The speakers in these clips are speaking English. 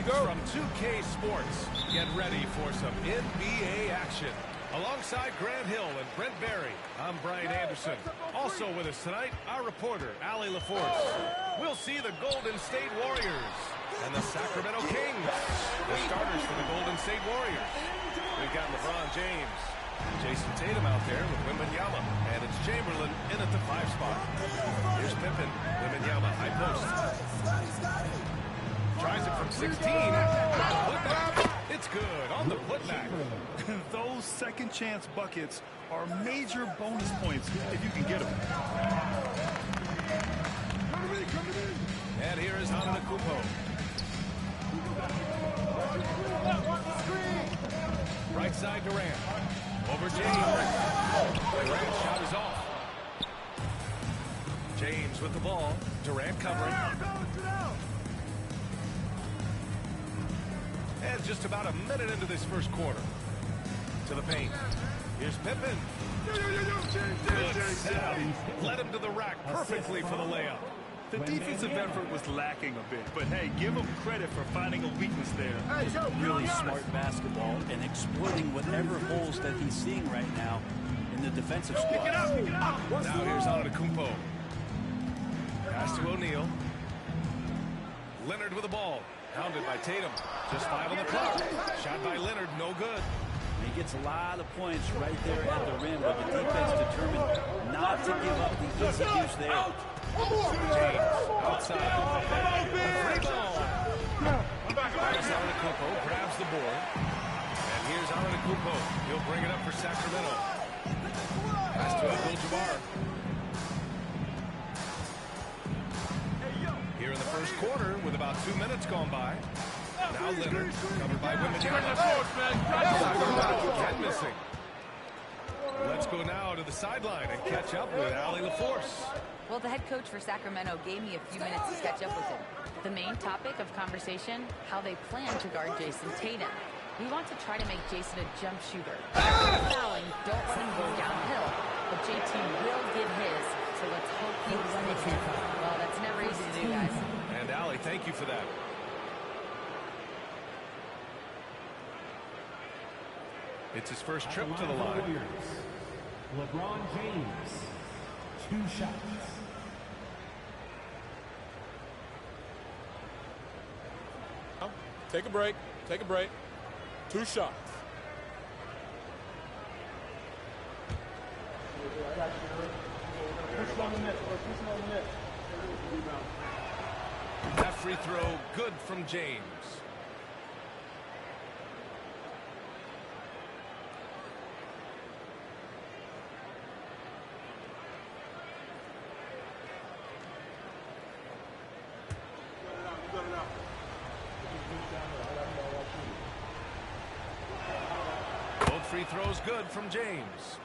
Greetings from 2K Sports. Get ready for some NBA action. Alongside Grant Hill and Brent Barry, I'm Brian Anderson. Also with us tonight, our reporter, Allie LaForce. We'll see the Golden State Warriors and the Sacramento Kings, the starters for the Golden State Warriors. We've got LeBron James, Jason Tatum out there with Wembanyama, and it's Chamberlain in at the 5 spot. Here's Pippen, Wembanyama, high post. Tries it from 16. Putback. It's good on the putback. Those second chance buckets are major bonus points if you can get them. And here is Antetokounmpo. Right side Durant. Over James. Durant's shot is off. James with the ball. Durant covering. And just about a minute into this first quarter. To the paint. Here's Pippen. Good setup. Led him to the rack perfectly for the layup. The defensive effort was lacking a bit, but hey, give him credit for finding a weakness there. Really smart basketball and exploiting whatever holes that he's seeing right now in the defensive squad. Now here's Antetokounmpo. Pass to O'Neal. Leonard with the ball. Hounded by Tatum. Just 5 on the clock. Shot by Leonard, no good. He gets a lot of points right there at the rim, but the defense determined not to give up the easy use there. James outside. Free ball. Here's Antetokounmpo, grabs the board. And here's Antetokounmpo. He'll bring it up for Sacramento. Pass to Abdul-Jabbar. Here in the first quarter, with about 2 minutes gone by. Now Leonard, covered by Wembanyama. 10 missing. Let's go now to the sideline and catch up with Allie LaForce. Well, the head coach for Sacramento gave me a few minutes to catch up with him. The main topic of conversation, how they plan to guard Jason Tatum. We want to try to make Jason a jump shooter. Fouling, don't let him go downhill. But JT will get his, so let's hope he limits him. Well, that's never easy to do, guys. And Allie, thank you for that. It's his first trip to the line. LeBron James, 2 shots. Take a break. Take a break. 2 shots. That free throw good from James. Both free throws good from James.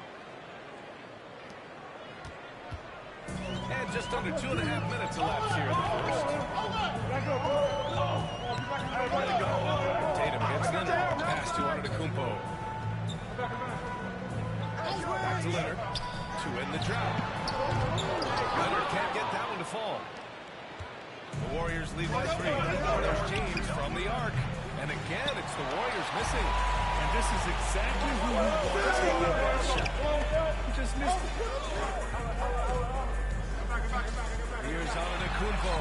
And just under 2.5 minutes elapsed here in the first. Tatum gets Leonard. Pass to Antetokounmpo. Back to Leonard. To end the drought. Leonard can't get that one to fall. The Warriors lead by 3. There's James from the arc. And again, it's the Warriors missing. And this is exactly who you want to take that shot. He just missed it. Here's Antetokounmpo.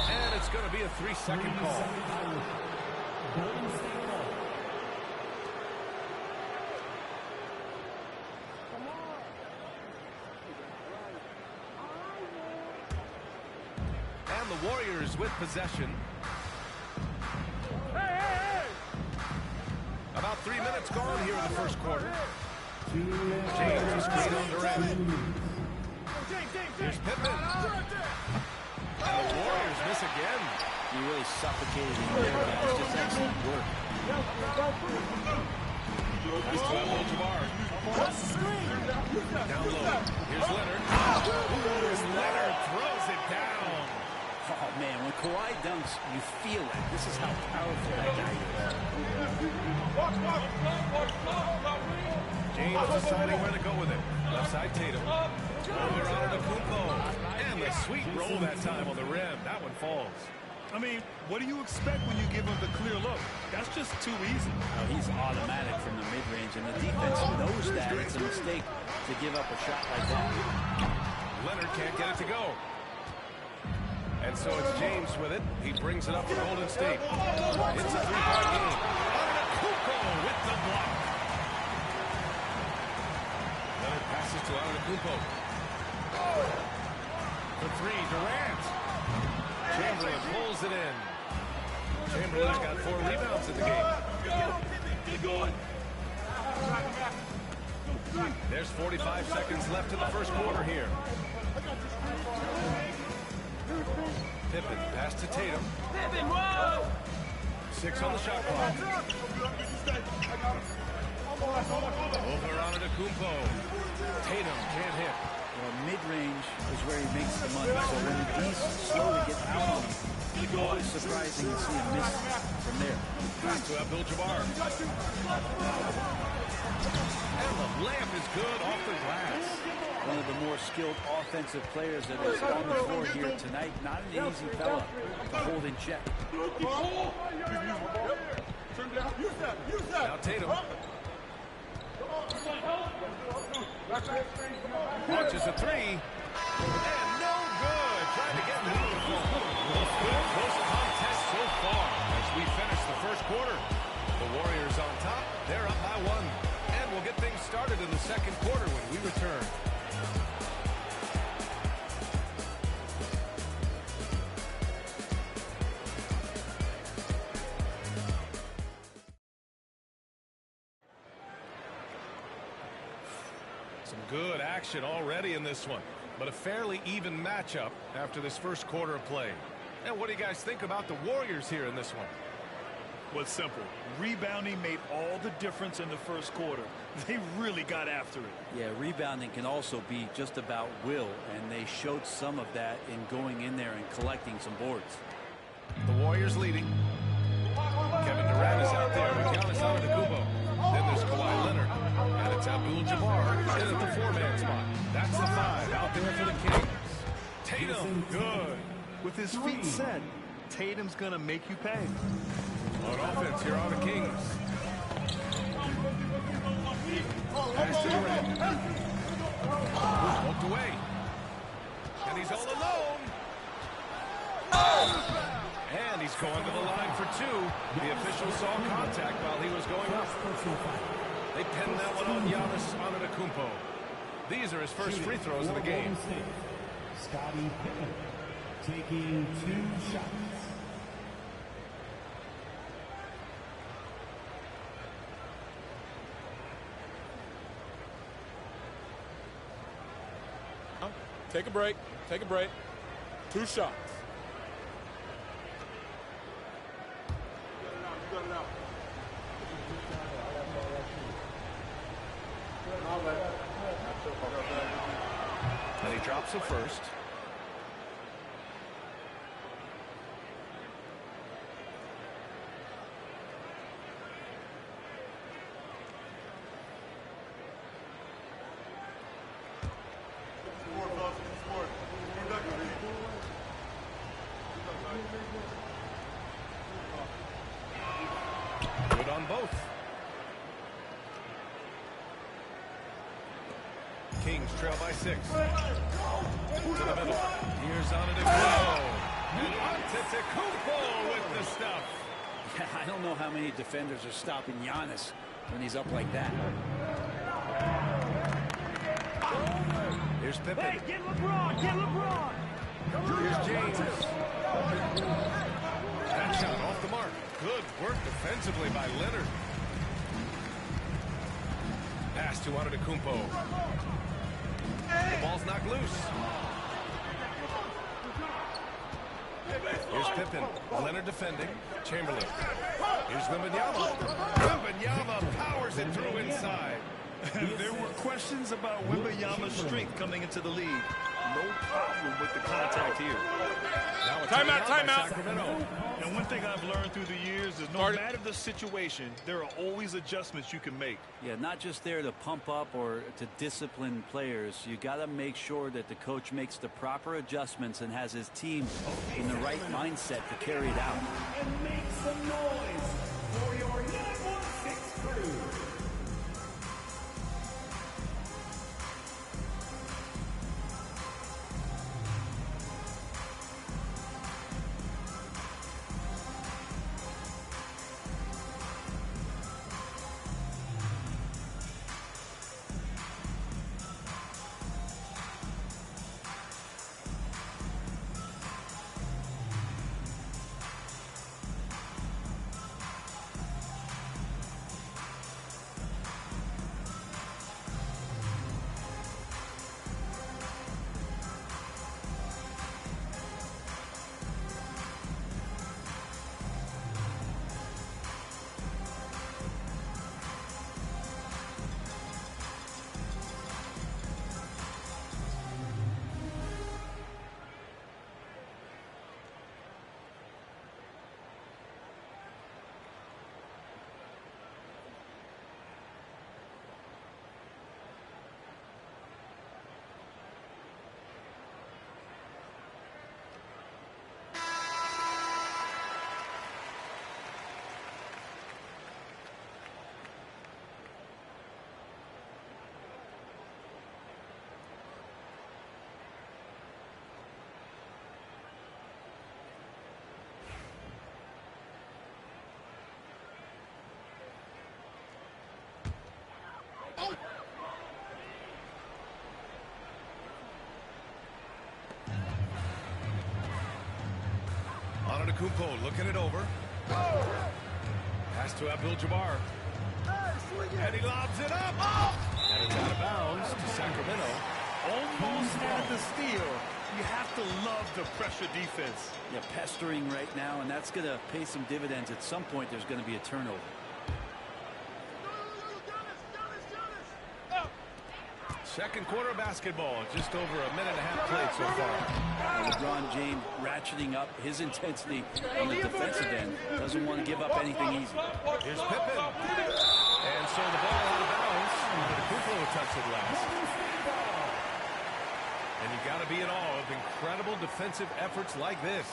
And it's going to be a 3-second call. And the Warriors with possession. About 3 minutes gone here in the first quarter. James is screen on Durant. Here's Pippen. And the Warriors miss again. You really suffocated him there, guys. Just excellent work. That's to Abdul-Jabbar. Down low. Here's Leonard. Leonard throws it down. Oh, man, when Kawhi dunks, you feel it. This is how powerful that guy is. James deciding where to go with it. Left side Tatum. Over Antetokounmpo. And the sweet roll that time on the rim. That one falls. I mean, what do you expect when you give him the clear look? That's just too easy. He's automatic from the mid-range, and the defense knows that it's a mistake to give up a shot like that. Leonard can't get it to go. And so it's James with it. He brings it up for Golden State. It's a three-point game. Antetokounmpo with the block. Leonard passes to Antetokounmpo. For three, Durant. Chamberlain pulls it in. Chamberlain's got 4 rebounds in the game. There's 45 seconds left in the first quarter here. Pippen pass to Tatum. 6 on the shot clock. Over Antetokounmpo. Tatum can't hit. Well, mid-range is where he makes the money. So when the D's slowly get out on him, it's always surprising to see him miss from there. Pass to Abdul-Jabbar. And the layup is good off the glass. One of the more skilled offensive players that is on the floor here tonight. Not an easy fella to hold in check. Now Tatum. Launches a 3. And no good. Trying to get rid of the ball. Good close contest so far as we finish the first quarter. The Warriors on top. They're up by 1. And we'll get things started in the second quarter when we return. Some good action already in this one, but a fairly even matchup after this first quarter of play. And what do you guys think about the Warriors here in this one? Well, it's simple. Rebounding made all the difference in the first quarter. They really got after it. Yeah, rebounding can also be just about will, and they showed some of that in going in there and collecting some boards. The Warriors leading. Kevin Durant is out there with Giannis Antetokounmpo. Then there's Kawhi Leonard, and it's Abdul-Jabbar in at the 4-man spot. That's the 5 out there for the Kings. Tatum, good. With his feet set, Tatum's going to make you pay. On offense here on the Kings. Pass to Durant. Walked away. And he's all alone. And he's going to the line for 2. The official saw contact while he was going up. They pinned that one on Giannis Antetokounmpo. These are his first free throws of the game. Scottie Pippen taking 2 shots. Take a break. Take a break. 2 shots. And he drops it first. Good on both. Kings trail by 6. To the middle. Here's Antetokounmpo. And Antetokounmpo with the stuff. Yeah, I don't know how many defenders are stopping Giannis when he's up like that. Here's Pippen. Hey, get LeBron! Get LeBron! Here's James. That shot off the mark. Good work defensively by Leonard. Pass to Antetokounmpo. The ball's knocked loose. Here's Pippen. Leonard defending. Chamberlain. Here's Wembanyama. Wembanyama powers it through inside. There were questions about Wembanyama's strength coming into the league. No problem with the contact here. Timeout, timeout. And one thing I've learned through the years is no matter the situation, there are always adjustments you can make. Yeah, not just there to pump up or to discipline players. You got to make sure that the coach makes the proper adjustments and has his team in the right mindset to carry it out. And make some noise for your 916 crew. Antetokounmpo looking it over. Pass to Abdul-Jabbar. And he lobs it up. And it's out of bounds to Sacramento. Almost had the steal. You have to love the pressure defense. Yeah, pestering right now, and that's going to pay some dividends. At some point, there's going to be a turnover. Second quarter basketball, just over a minute and a half played so far. LeBron James ratcheting up his intensity on the defensive end. Doesn't want to give up anything easy. Here's Pippen. And so the ball out of bounds. Antetokounmpo will touch it last. And you got to be in awe of incredible defensive efforts like this.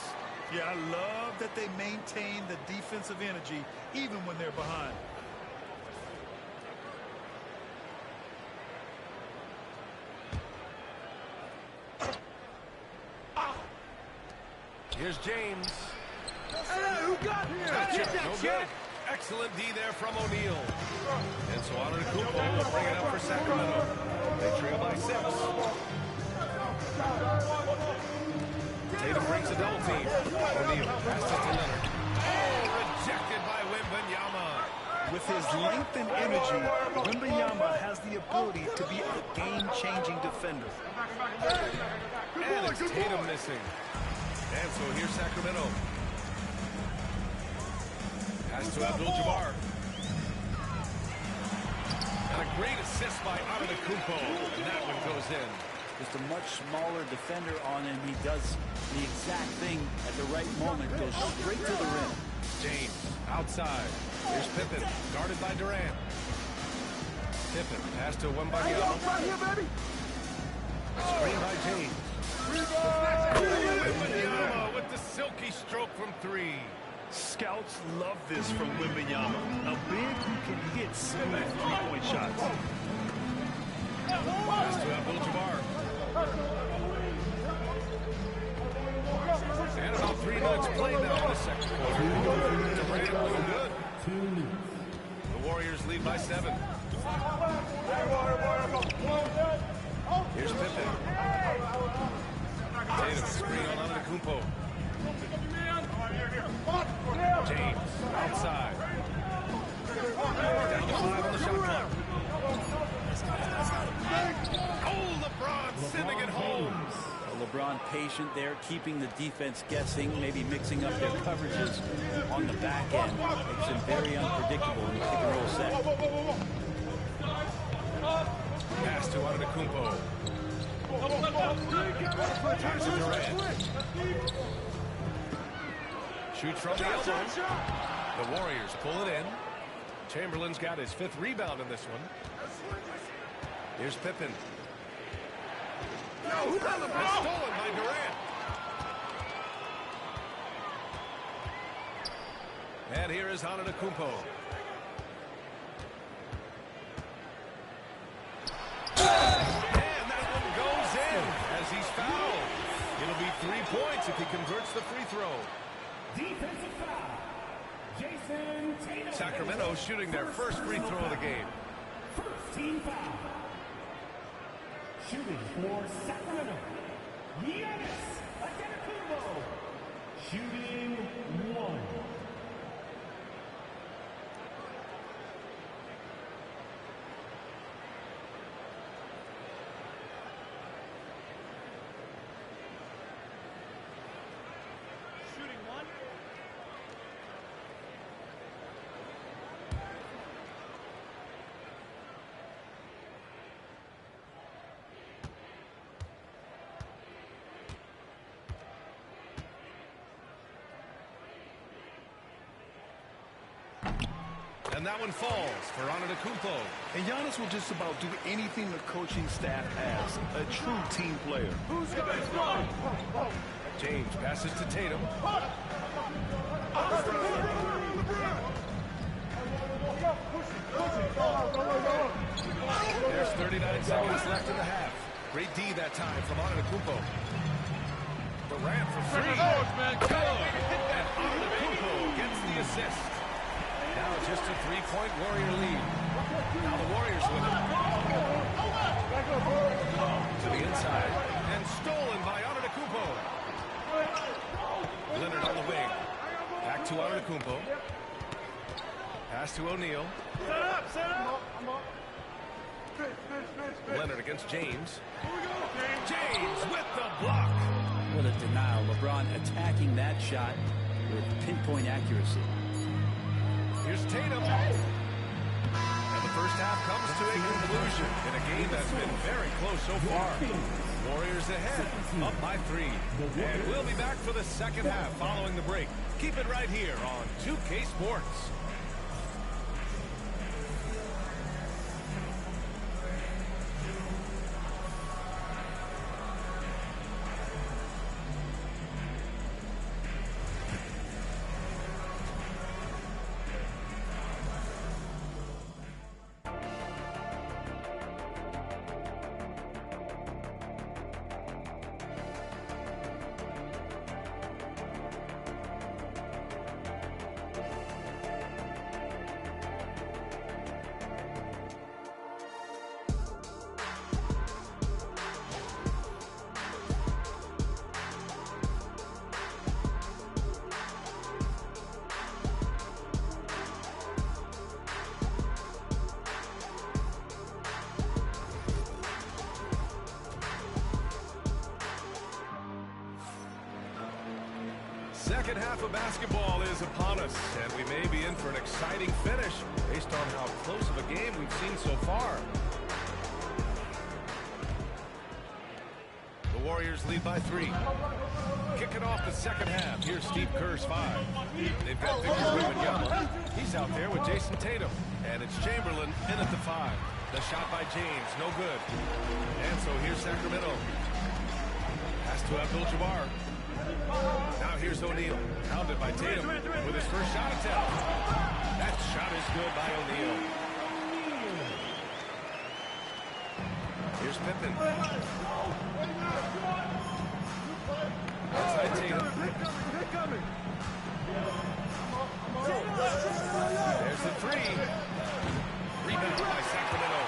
Yeah, I love that they maintain the defensive energy even when they're behind. Here's James. Hey, who got here? No good. Excellent D there from O'Neal. And so Antetokounmpo will bring it up for Sacramento. They trail by 6. Tatum brings a double team. O'Neal passes to Leonard. Oh, rejected by Wembanyama. With his length and energy, Wembanyama has the ability to be a game-changing defender. And it's Tatum missing. And so here's Sacramento. Pass to Abdul-Jabbar. And a great assist by Antetokounmpo. And that one goes in. Just a much smaller defender on him. He does the exact thing at the right moment. Goes straight to the rim. James outside. Here's Pippen, guarded by Durant. Pippen pass to Wembanyama. Screen by James. Wembanyama with the silky stroke from 3. Scouts love this from Wembanyama. A big who can hit smooth three-point shots. Pass to Abdul-Jabbar. And about 3 minutes played now in the second quarter. Durant looking good. The Warriors lead by 7. Here's Pippen. Tatum screen on Antetokounmpo. James outside. Down to 5 on the shot clock. Oh, LeBron sending it home. LeBron patient there, keeping the defense guessing, maybe mixing up their coverages on the back end. Makes him very unpredictable in the pick and roll set. to Antetokounmpo. Pass to Durant. Shoots from the elbow. The Warriors pull it in. Chamberlain's got his 5th rebound in this one. Here's Pippen. Who got the ball? Stolen by Durant. And here is Antetokounmpo. And that one goes in as he's fouled. It'll be 3 points if he converts the free throw. Defensive foul. Jason Tatum. Sacramento shooting their first free throw of the game. First team foul. Shooting for Sacramento. Giannis Antetokounmpo. Shooting 1. And that one falls for Antetokounmpo. And Giannis will just about do anything the coaching staff asks. A true team player. James passes to Tatum. There's 39 seconds left in the half. Great D that time from Antetokounmpo. Durant for 3. Good. And Antetokounmpo gets the assist. Now just a 3-point Warrior lead. Now the Warriors with it. To the inside. And stolen by Antetokounmpo. Leonard on the wing. Back to Antetokounmpo. Pass to O'Neal. Set up. Leonard against James. James with the block. What a denial. LeBron attacking that shot with pinpoint accuracy. Here's Tatum. And the first half comes to a conclusion in a game that's been very close so far. Warriors ahead, up by 3. And we'll be back for the second half following the break. Keep it right here on 2K Sports. Second half of basketball is upon us, and we may be in for an exciting finish based on how close of a game we've seen so far. The Warriors lead by 3. Kicking off the second half. Here's Steve Kerr's 5. They've got Victor Wembanyama. He's out there with Jason Tatum. And it's Chamberlain in at the 5. The shot by James, no good. And so here's Sacramento. Pass to Abdul-Jabbar. Now here's O'Neal, pounded by Tatum with his first shot attempt. That shot is good by O'Neal. Here's Pippen. Outside Tatum. There's the 3. Rebound by Sacramento.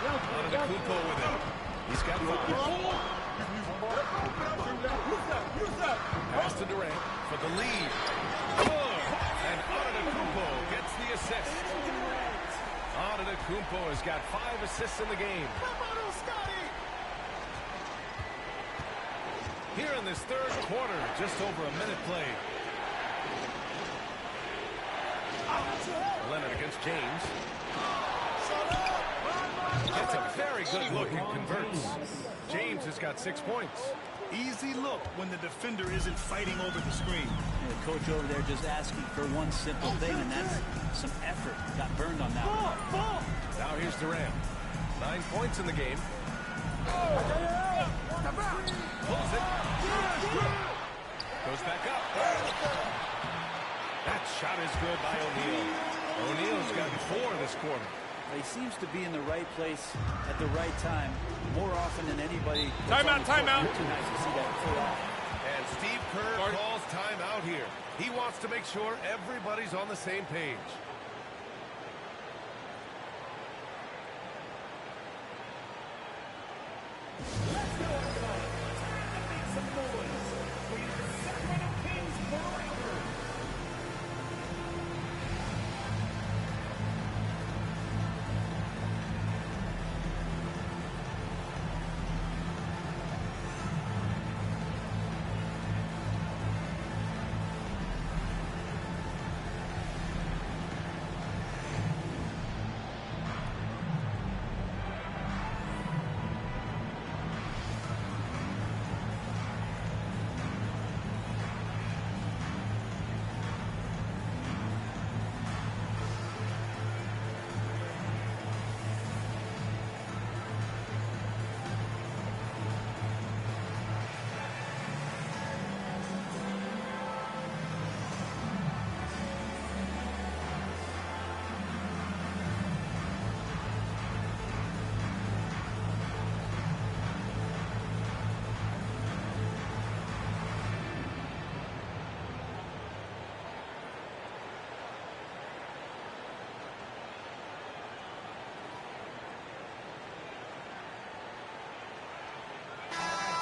Antetokounmpo with it. He's got 5. Pass to Durant for the lead. Good. And Antetokounmpo gets the assist. Antetokounmpo has got 5 assists in the game. Here in this third quarter, just over a minute played. Leonard against James. good look and converts. James has got 6 points. Easy look when the defender isn't fighting over the screen. And the coach over there just asking for one simple thing, and that's some effort. Got burned on that one. Now here's Durant. 9 points in the game. Pulls it. Goes back up. That shot is good by O'Neal. O'Neal's gotten 4 this quarter. He seems to be in the right place at the right time more often than anybody. Timeout, timeout. Too nice to see that pull off. And Steve Kerr calls timeout here. He wants to make sure everybody's on the same page. Let's go, everybody. Time to make some noise for your Sacramento Kings Breakers.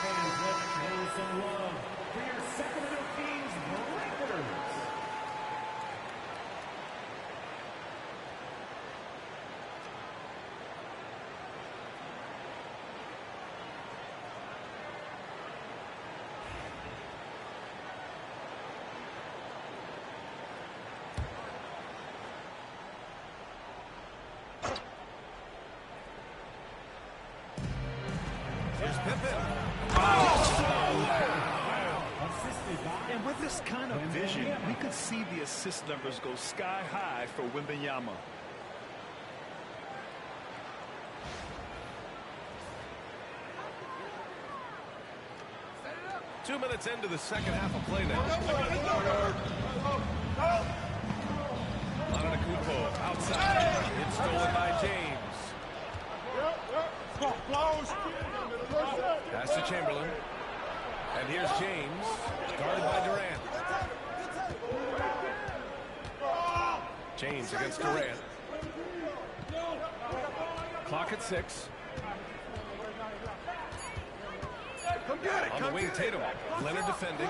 Fans, let's show some love for your Sacramento Kings Breakers. Here's Pippen. And with this kind of vision, we could see the assist numbers go sky high for Wembanyama. Two minutes into the second half of play now. Antetokounmpo outside. It's stolen by James. Pass to Chamberlain. And here's James, guarded by Durant. James against Durant. Clock at 6. On the wing, Tatum. Leonard defending.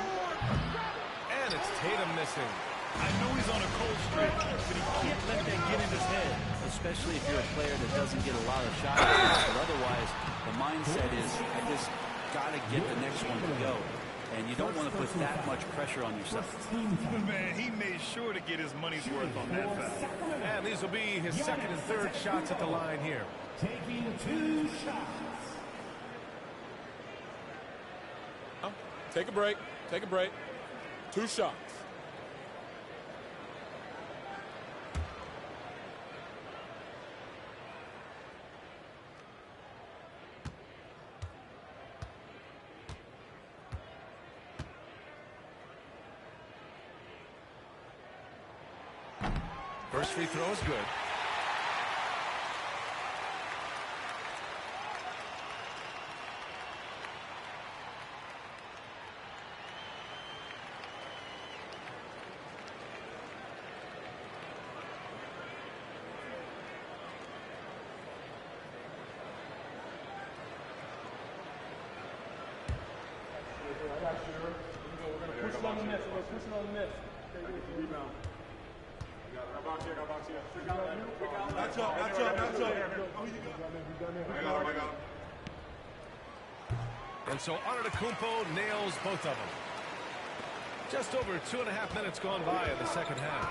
And it's Tatum missing. I know he's on a cold streak, but he can't let that get in his head. Especially if you're a player that doesn't get a lot of shots. But otherwise, the mindset is, I just got to get the next one to go. And you don't want to put that much pressure on yourself. Man, he made sure to get his money's worth on that foul. And these will be his second and third shots at the line here. Taking 2 shots. Take a break. Take a break. 2 shots. First free throw is good. Push it on the miss. We're push it on the miss. Rebound. Match up. I got him. And so Antetokounmpo nails both of them. Just over 2.5 minutes gone by in the second half.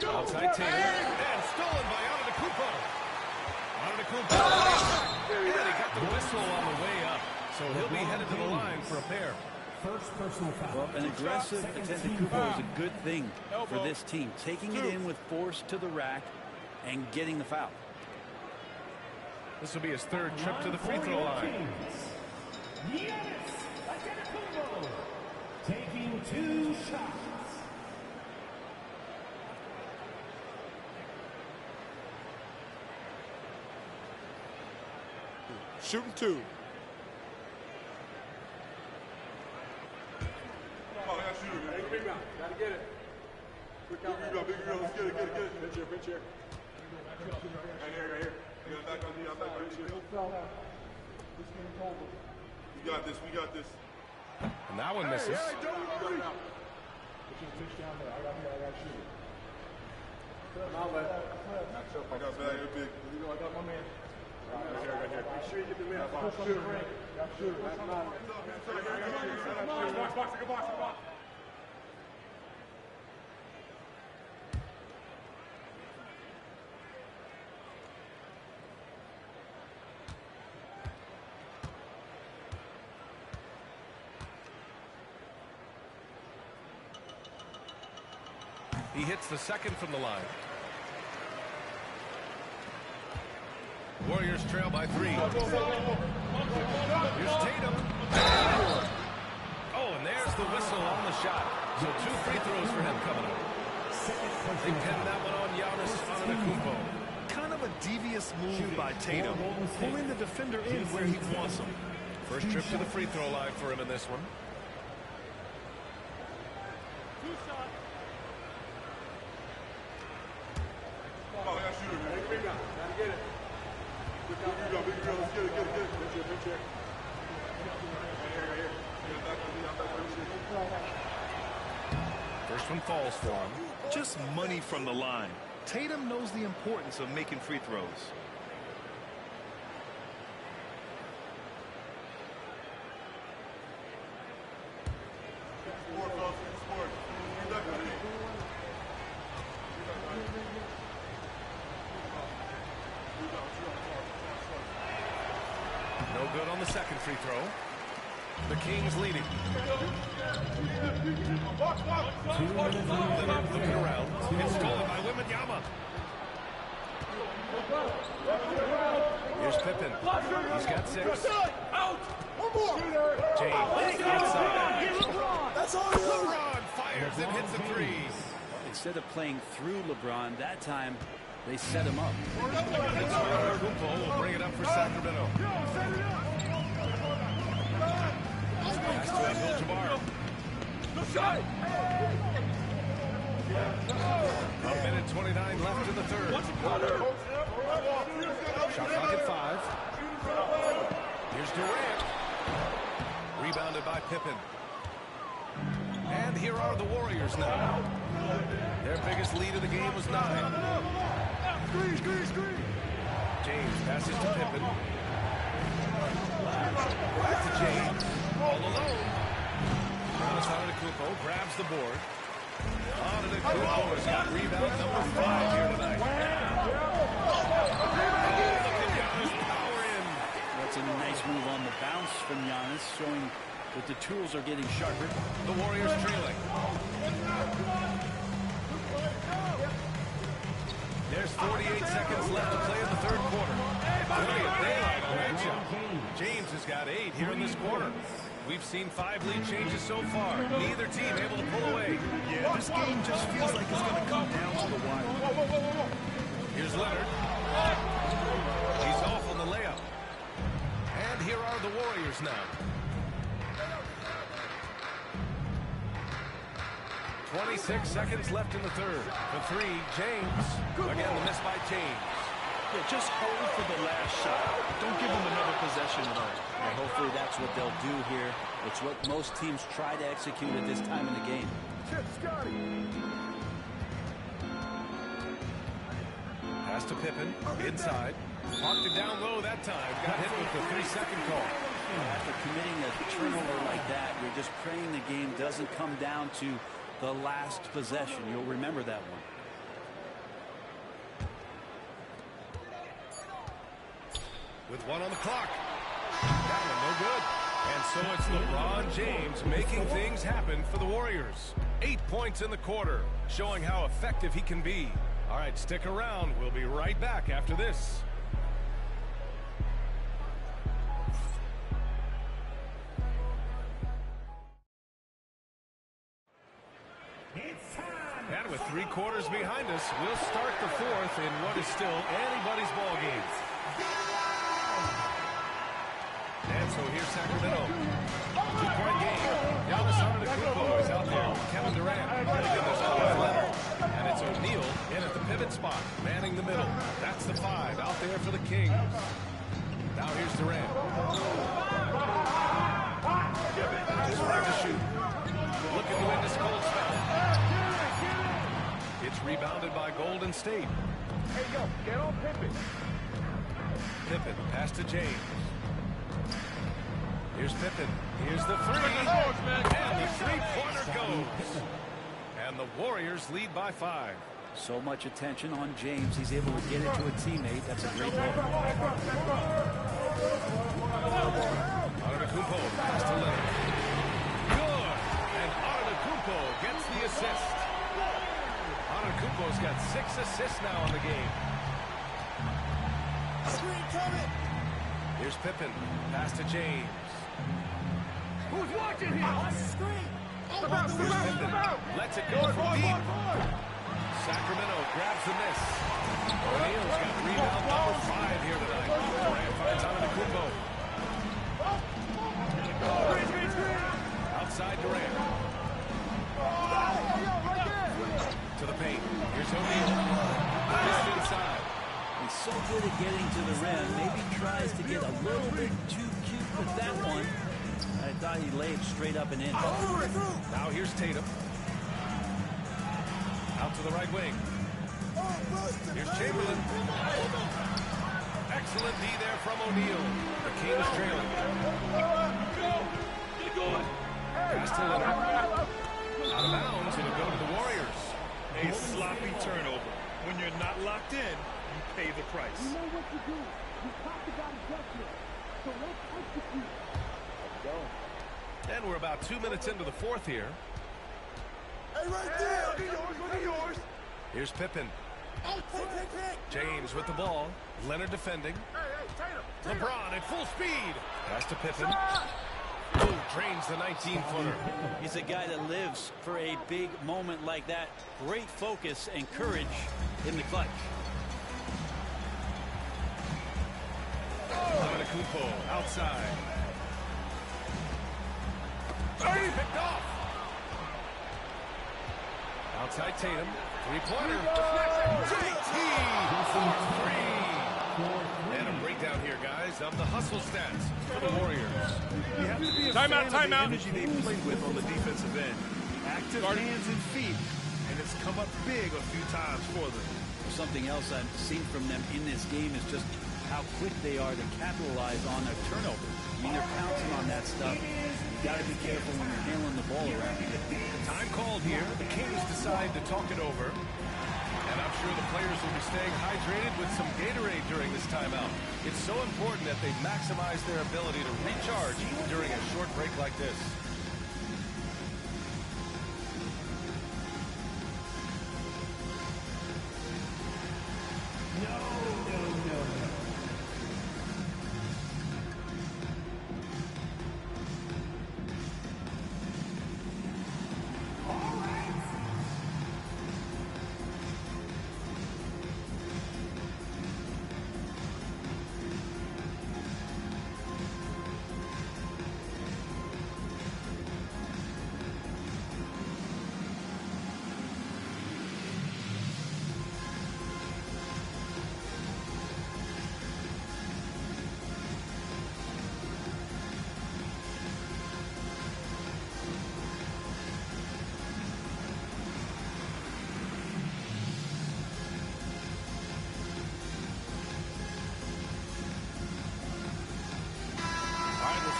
Outside Tatum. And stolen by Antetokounmpo. personal foul. Well, an aggressive Antetokounmpo is a good thing for this team. Taking it in with force to the rack and getting the foul. This will be his third trip to the free throw line. Giannis Antetokounmpo taking 2 shots. Shooting 2. Big rebound. Gotta get it. Quick out. Big rebound. Let's get it. Pinch here. Right here. Get it back on me. I'm back on you. We got this. And that one misses. Hey, don't worry. Put your pitch down there. I got shoot it. I got bag. You're big. I got my man. Right here. Make sure you get the man. Shoot it. Shoot it. Box. He hits the second from the line. Warriors trail by 3. Here's Tatum. Oh, and there's the whistle on the shot. So 2 free throws for him coming up. They pinned that one on Giannis Antetokounmpo. Kind of a devious move by Tatum, pulling the defender in where he wants him. First trip to the free throw line for him in this one. First one falls for him. Just money from the line. Tatum knows the importance of making free throws. No good on the second free throw. The Kings leading. Leonard looking around. It's stolen by Wembanyama. Here's Pippen. He's got 6. James inside. LeBron fires and hits a 3. Instead of playing through LeBron, that time they set him up. Antetokounmpo will bring it up for Sacramento. Pass to Abdul-Jabbar. A minute 29 left in the third. Shot clock at 5. Here's Durant. Rebounded by Pippen. And here are the Warriors now. Their biggest lead of the game was 9. James passes to Pippen. Back to James. All alone. Giannis Antetokounmpo grabs the board. Antetokounmpo has got rebound number 5 here tonight. Look at Giannis power in. That's a nice move on the bounce from Giannis, showing that the tools are getting sharper. The Warriors trailing. There's 48 seconds left to play in the third quarter. Plenty of daylight on that shot. James has got 8 here in this quarter. We've seen 5 lead changes so far. Neither team able to pull away. Yeah, this game just feels like it's going to come down to the wire. Here's Leonard. He's off on the layup. And here are the Warriors now. 26 seconds left in the third. For 3, James. Again, the miss by James. Yeah, just hold for the last shot. Don't give them another possession at all. And hopefully that's what they'll do here. It's what most teams try to execute at this time in the game. Pass to Pippen. Inside. Marked it down low that time. Got hit with the 3-second call. After committing a turnover like that, you're just praying the game doesn't come down to the last possession. You'll remember that one. With 1 on the clock. That one no good. And so it's LeBron James making things happen for the Warriors. 8 points in the quarter, showing how effective he can be. All right, stick around. We'll be right back after this. And with 3 quarters behind us, we'll start the fourth in what is still anybody's ball game. And so here's Sacramento. 2-point game. Giannis Antetokounmpo is out there. Kevin Durant getting in this one with Leonard. And it's O'Neal in at the pivot spot, manning the middle. That's the 5 out there for the Kings. Now here's Durant. Just ready to shoot. Looking to win this cold spell. It's rebounded by Golden State. Hey, yo, get on Pippen. Pippen, pass to James. Here's Pippen. Here's the 3. And the three-pointer goes. And the Warriors lead by 5. So much attention on James. He's able to get it to a teammate. That's a great look. Antetokounmpo, pass to Leonard. Good. And Antetokounmpo gets the assist. Antetokounmpo's got 6 assists now in the game. Screen coming. Here's Pippen. Pass to James. Who's watching here? Screen. Here's Pippen. Lets it go from deep. Sacramento grabs the miss. O'Neal's got rebound number 5 here tonight. Durant finds Antetokounmpo. Outside Durant. To the paint. Here's O'Neal. Missed inside. He's so good at getting to the rim. Maybe tries to get a little bit too cute with that one. I thought he laid straight up and in. Now here's Tatum. Out to the right wing. Here's Chamberlain. Excellent D there from O'Neal. The Kings trailing. Pass to Leonard. Out of bounds. It'll go to the Warriors. A sloppy turnover. When you're not locked in, you pay the price. You know what to do. You talked about adjustment. So let's execute. Let's go. And we're about 2 minutes into the fourth here. Hey, right there. Look at yours. Look at yours. Here's Pippen. Hey, James with the ball. Leonard defending. Hey, Tatum. LeBron at full speed. Pass to Pippen. Oh, drains the 19-footer. He's a guy that lives for a big moment like that. Great focus and courage in the clutch. Antetokounmpo outside. Picked off. Outside Tatum. Three-pointer. JT for 3. And a breakdown here, guys, of the hustle stats for the Warriors. You have to be a fan of the energy they played with on the defensive end. Active hands and feet, and it's come up big a few times for them. Something else I've seen from them in this game is just how quick they are to capitalize on their turnover. I mean, they're pouncing on that stuff. You got to be careful when you're handling the ball around. Time called here. The Kings decide to talk it over. And I'm sure the players will be staying hydrated with some Gatorade during this timeout. It's so important that they maximize their ability to recharge during a short break like this.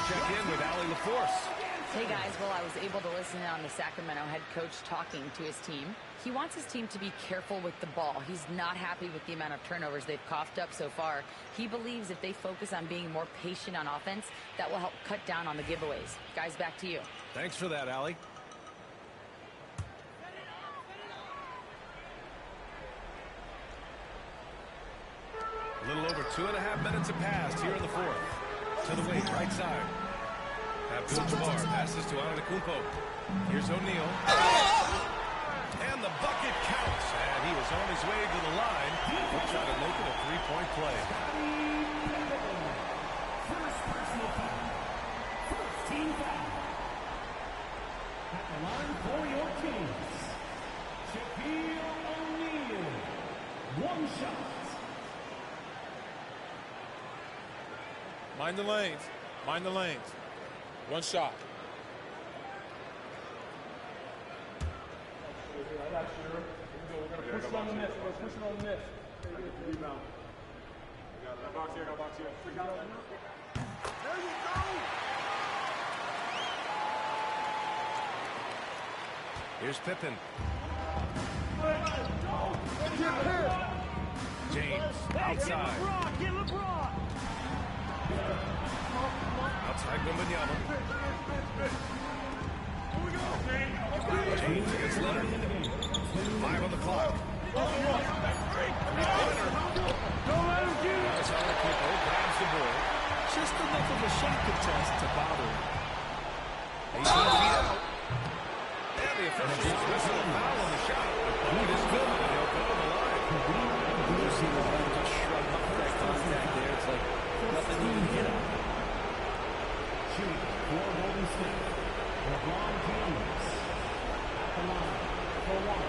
Check in with Allie LaForce. Hey guys, well, I was able to listen in on the Sacramento head coach talking to his team. He wants his team to be careful with the ball. He's not happy with the amount of turnovers they've coughed up so far. He believes if they focus on being more patient on offense, that will help cut down on the giveaways. Guys, back to you. Thanks for that, Allie. A little over 2.5 minutes have passed here in the fourth. To the wing, right side. Abdul-Jabbar passes to Antetokounmpo. Here's O'Neal. And the bucket counts. And he was on his way to the line. He'll try to make it a three-point play. First personal foul. First team foul. At the line for your Kings, Shaquille O'Neal. One shot. Mind the lanes. Mind the lanes. One shot. I got you. Here we go. We're going to push it on the miss. We're going to push it on the miss. Rebound. Got box here. Got box here. There you go. Here's Pippen. James outside. Get LeBron. Outside Wembanyama. James against Leonard. 5 on the clock. Three-pointer. Don't let him get it. Antetokounmpo grabs the ball. Just enough of a shot contest to bother him. 18 feet out. And the officials whistle a foul on the shot. It is good, and he'll go to the line. You see LeBron just shrug off that contact there. It's like nothing even hit him. Shooting for Golden State, LeBron James at the line for one.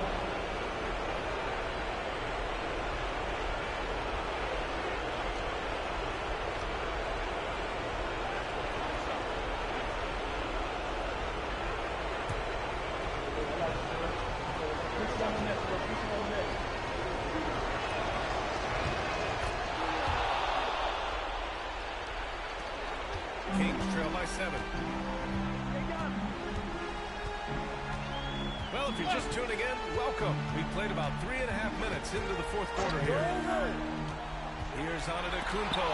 Kings trail by 7. Well, if you're just tuning in, welcome. We played about 3.5 minutes into the fourth quarter here. Here's Antetokounmpo.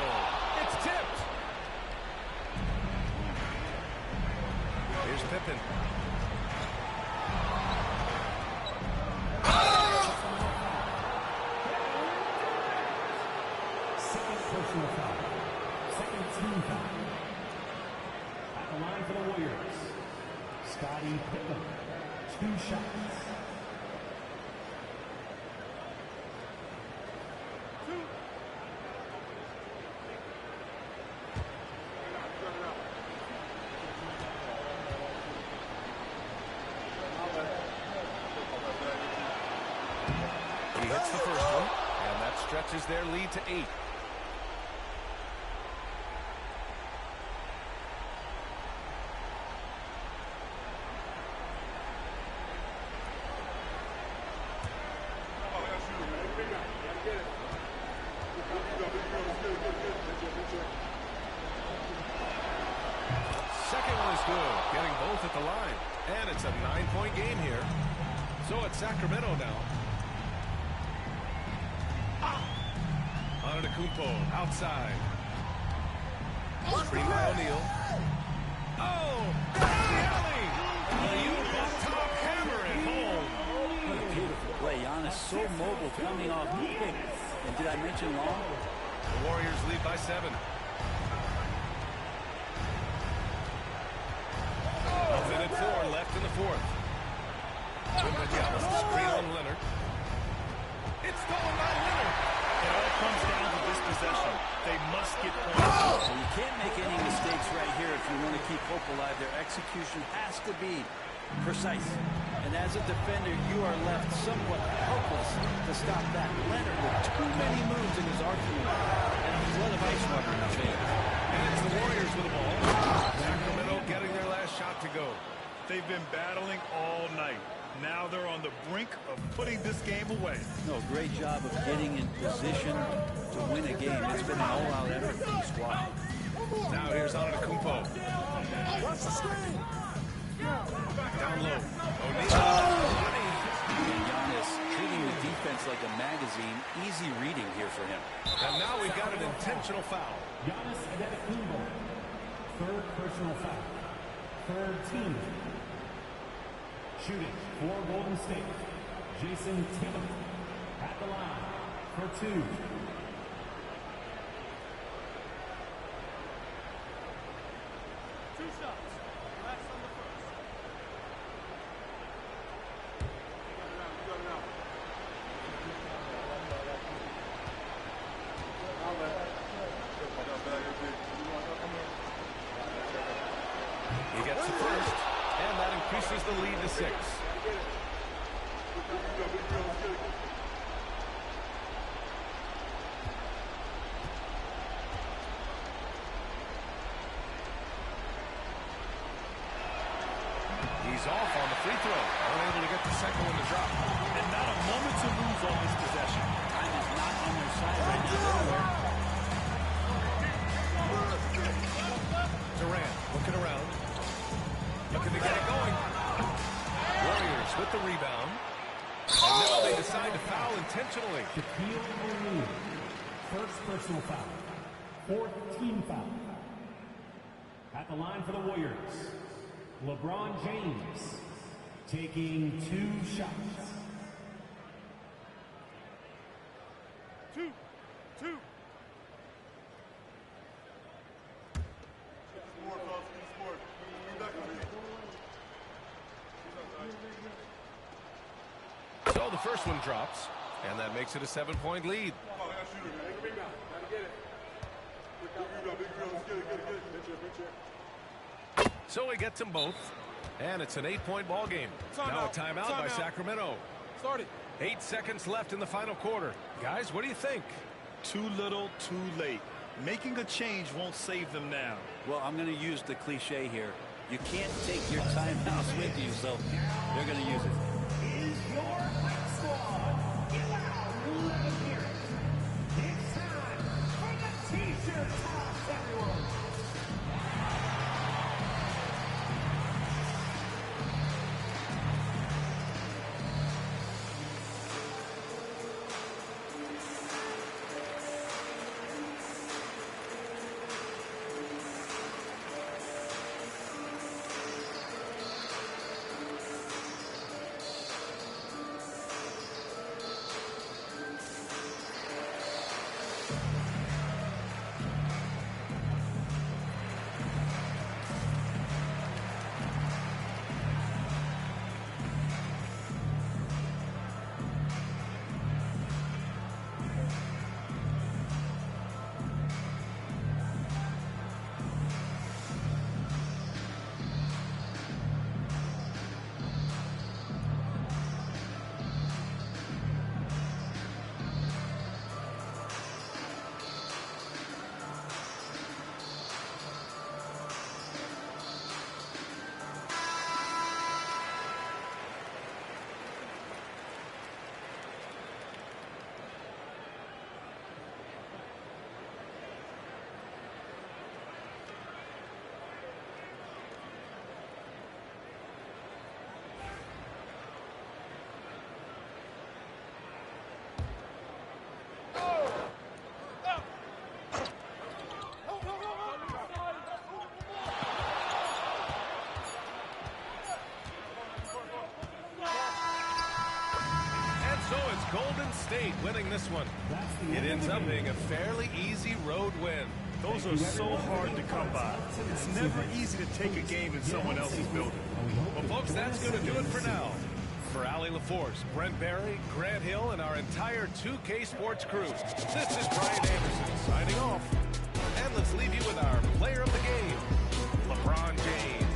It's tipped. Here's Pippen. Second personal foul. Second team foul. At the line for the Warriors, Scottie Pippen. 2 shots. He hits the first one, and that stretches their lead to 8. Second one is good, getting both at the line. And it's a 9-point game here. So it's Sacramento now. Antetokounmpo outside. Screen by O'Neal. Oh! Alley! Top hammer at home. What a beautiful play. Giannis so mobile coming off the pick. And did I mention long? The Warriors lead by 7. A minute 4 left in the fourth. Wembanyama screen on Leonard. It's stolen by Leonard. It all comes down to this possession. They must get points. Well, you can't make any mistakes right here if you want to keep hope alive. Their execution has to be precise. And as a defender, you are left somewhat helpless to stop that. Leonard with too many moves in his arsenal and a flood of ice water in his veins. And it's the Warriors with the ball. Sacramento getting their last shot to go. They've been battling all night. Now they're on the brink of putting this game away. No, great job of getting in position to win a game. It's been an all-out effort for the squad. Now here's Antetokounmpo. Watch the screen. Down low. O'Neal. And Giannis treating the defense like a magazine. Easy reading here for him. And now we've got an intentional foul. Giannis Antetokounmpo. Third personal foul. Third team. Shooting for Golden State. Jason Tatum at the line for 2. He gets the first, and that increases the lead to 6. He's off on the free throw. Unable to get the second one to drop. And not a moment to lose on this possession. Time is not on their side right now. Durant looking around. Looking to get it going. Warriors with the rebound. And now they decide to foul intentionally. Shaquille O'Neal. First personal foul. Fourth team foul. At the line for the Warriors, LeBron James taking 2 shots. 2. So the first one drops, and that makes it a 7-point lead. So he gets them both, and it's an 8-point ball game. Now a timeout by Sacramento. Start it. 8 seconds left in the final quarter. Guys, what do you think? Too little, too late. Making a change won't save them now. Well, I'm going to use the cliche here. You can't take your timeouts with you, so they're going to use it. Is your hot squad. Get loud, let them hear it. It's time for the T-shirt toss, everyone. Golden State winning this one. It ends up being a fairly easy road win. Those are so hard to come by. It's never easy to take a game in someone else's building. Well, folks, that's going to do it for now. For Allie LaForce, Brent Barry, Grant Hill, and our entire 2K Sports crew, this is Brian Anderson signing off. And let's leave you with our player of the game, LeBron James.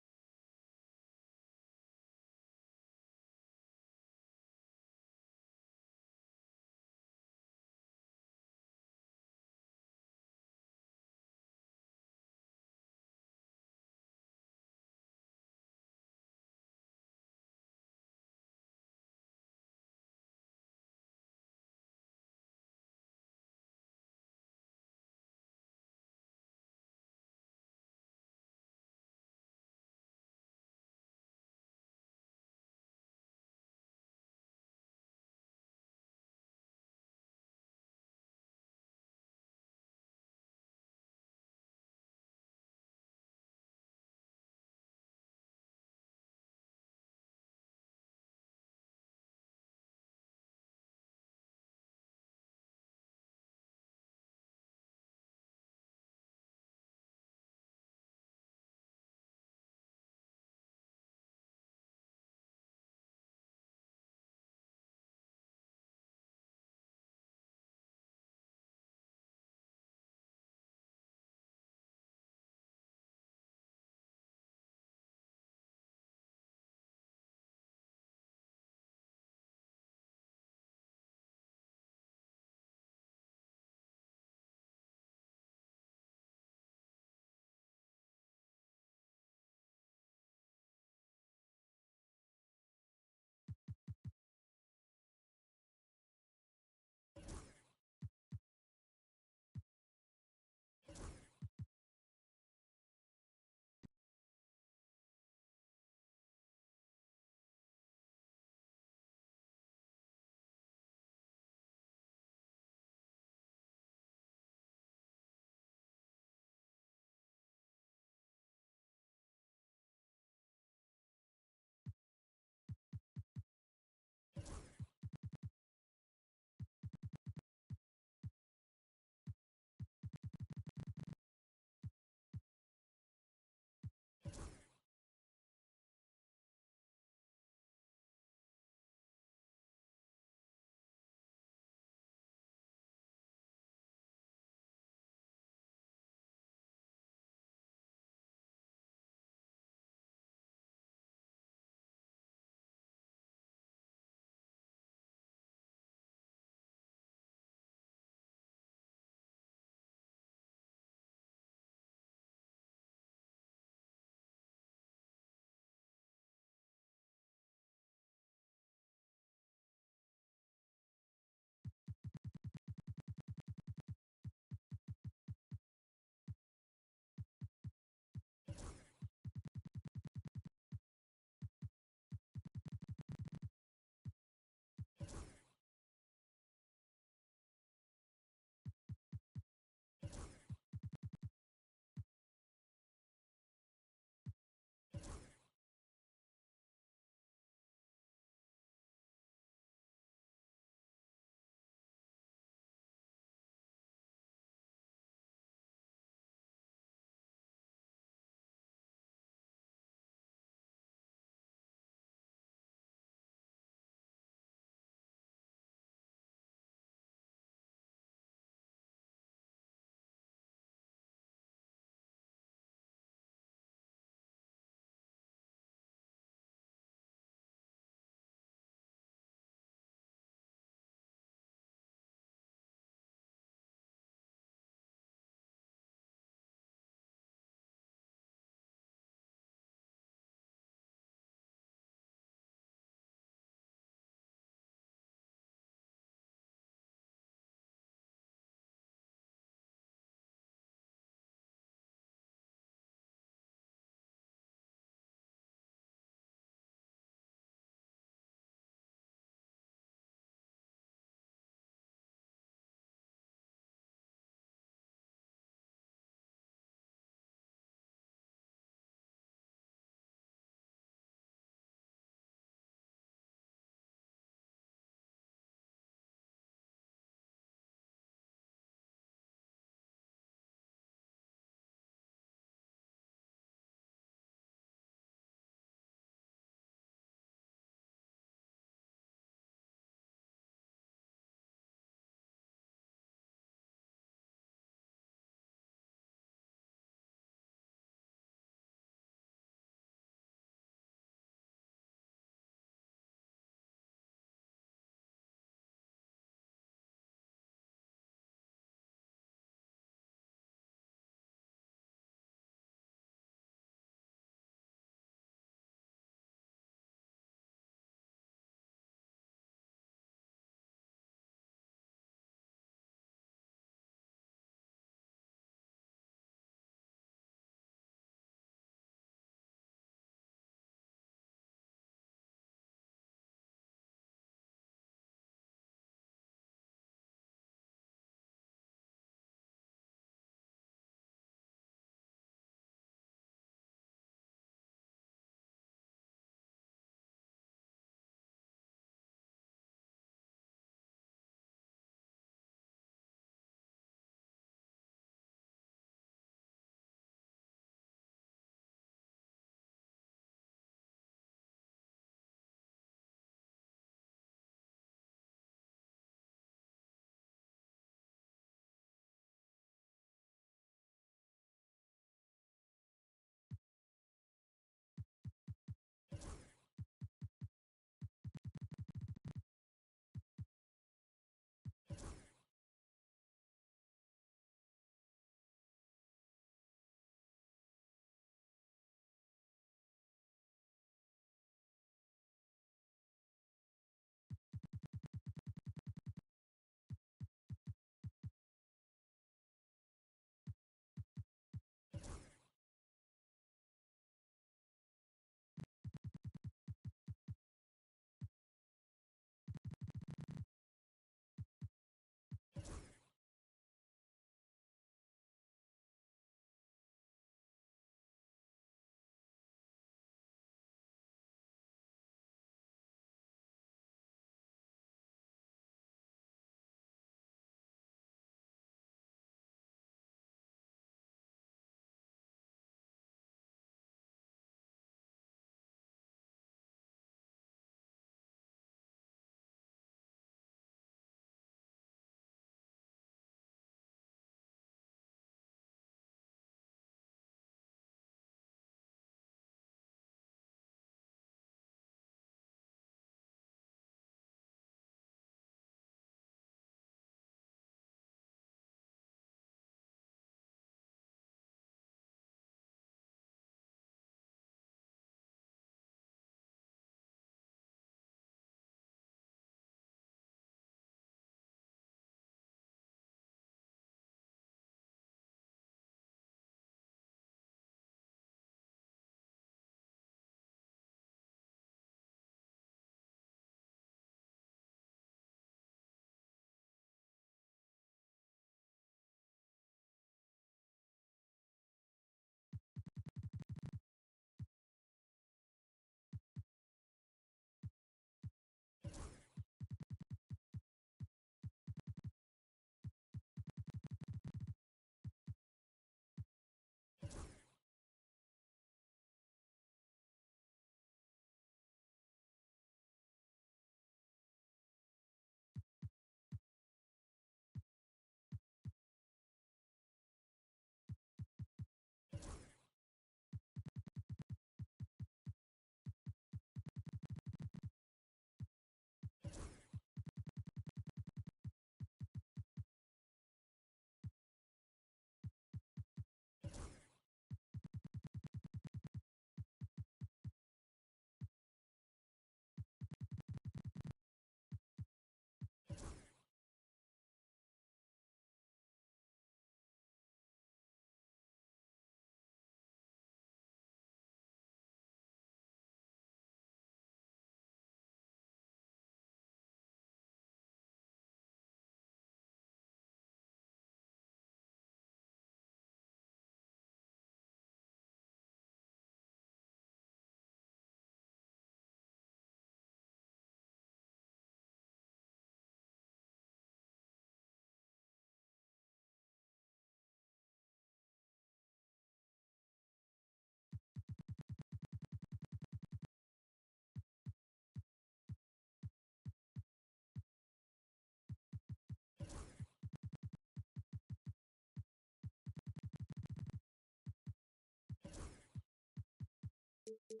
What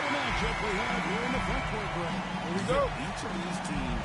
a matchup we have here in the front court break. Here we go. Each of these teams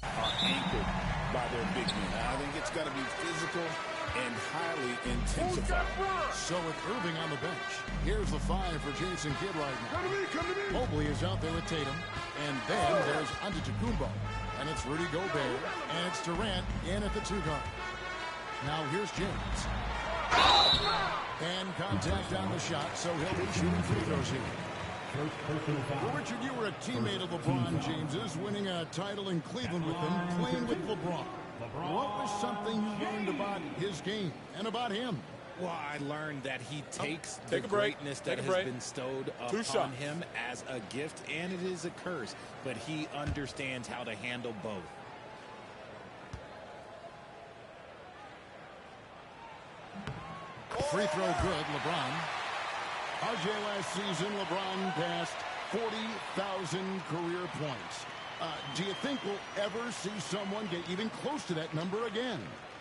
Are anchored by their big men. I think it's got to be physical and highly intensified. So with Irving on the bench, here's the 5 for Jason Kidd right now. Come to me. Mobley is out there with Tatum. And then there's Antetokounmpo. And it's Rudy Gobert. And it's Durant in at the 2 guard. Now here's James. And contact on the shot, so he'll be shooting free throws here. Well, Richard, you were a teammate of LeBron James's, winning a title in Cleveland with him, playing with LeBron. What was something you learned about his game and about him? Well, I learned that he takes the greatness that has been bestowed upon him as a gift, and it is a curse, but he understands how to handle both. Free throw good, LeBron. RJ, last season, LeBron passed 40,000 career points. Do you think we'll ever see someone get even close to that number again?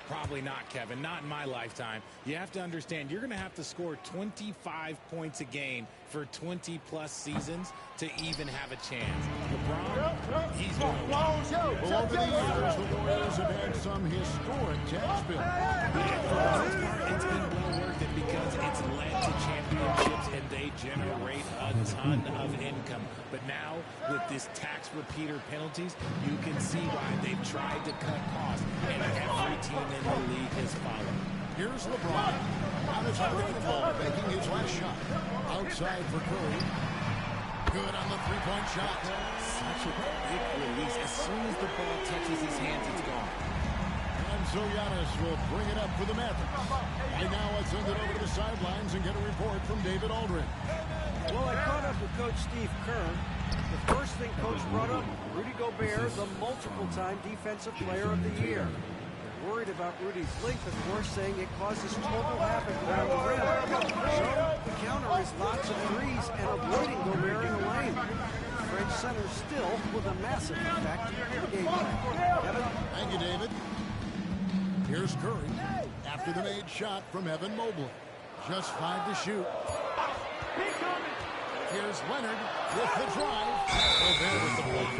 Probably not, Kevin. Not in my lifetime. You have to understand, you're going to have to score 25 points a game for 20-plus seasons to even have a chance. LeBron, he's going to Well, over the years, the Warriors have had some historic tax bills. And for the most part, it's been well worth it because it's led to championships and they generate a ton of income. But now, with this tax repeater penalties, you can see why they've tried to cut costs, and every team in the league has followed. Here's LeBron on his way to the ball, making his last shot. Outside for Curry. Good on the three-point shot. Such a quick release. As soon as the ball touches his hands, it's gone. And so Giannis will bring it up for the Mavericks. Right now, let's send it over to the sidelines and get a report from David Aldridge. Well, I caught up with Coach Steve Kerr. The first thing Coach brought up, Rudy Gobert, the multiple-time Defensive Player of the Year. They're worried about Rudy's length, of course, saying it causes total havoc around the rim. So the counter is lots of threes and avoiding Gobert in the lane. French center still with a massive impact in the game plan. Kevin? Thank you, David. Here's Curry after the made shot from Evan Mobley. Just 5 to shoot. Here's Leonard with the drive. Gobert with the block.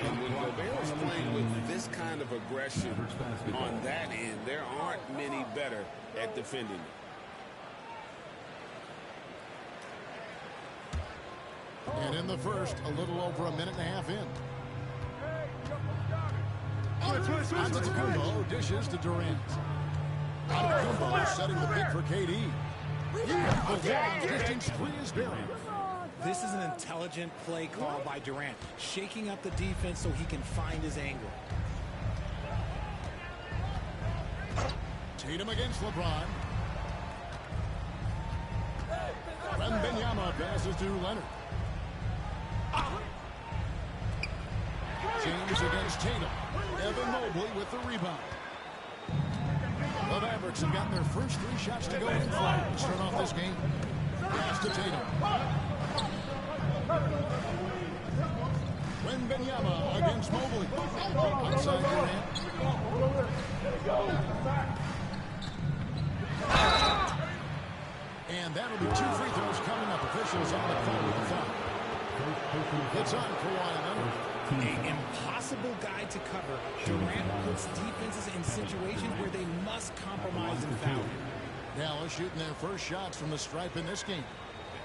And when Gobert is playing with this kind of aggression on that end, there aren't many better at defending it. And in the first, a little over a minute and a half in. Antetokounmpo dishes to Durant. Antetokounmpo setting the pick for KD. The long-distance three is buried. This is an intelligent play call by Durant, shaking up the defense so he can find his angle. Tatum against LeBron. Wembanyama passes to Leonard. James against Tatum. Evan Mobley with the rebound. The Mavericks have gotten their first 3 shots to go in flight to start off this game. Pass to Tatum. Wembanyama against Mobley. Outside Durant. And that'll be 2 free throws coming up. Officials on the phone with the foul. It's on Kawhi Leonard. An impossible guy to cover. Durant puts defenses in situations where they must compromise and foul. Dallas shooting their first shots from the stripe in this game.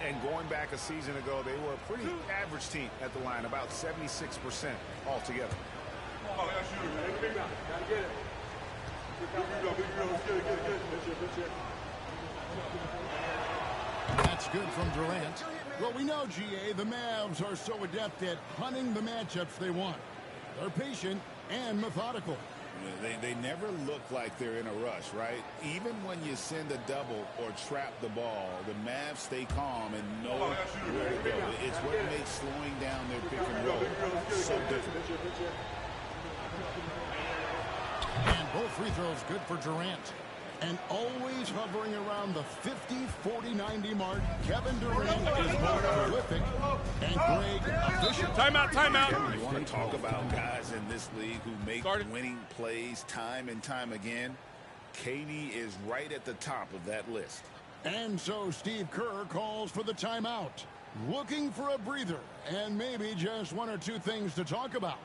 And going back a season ago, they were a pretty average team at the line, about 76% altogether. That's good from Durant. Well, we know, GA, the Mavs are so adept at hunting the matchups they want. They're patient and methodical. They never look like they're in a rush, right? Even when you send a double or trap the ball, the Mavs stay calm and know where to go. It's what makes slowing down their pick and roll so difficult. And both free throws good for Durant. And always hovering around the 50, 40, 90 mark, Kevin Durant is both prolific and Greg efficient. Timeout, timeout. You want to talk about guys in this league who make winning plays time and time again? KD is right at the top of that list. And so Steve Kerr calls for the timeout, looking for a breather and maybe just 1 or 2 things to talk about.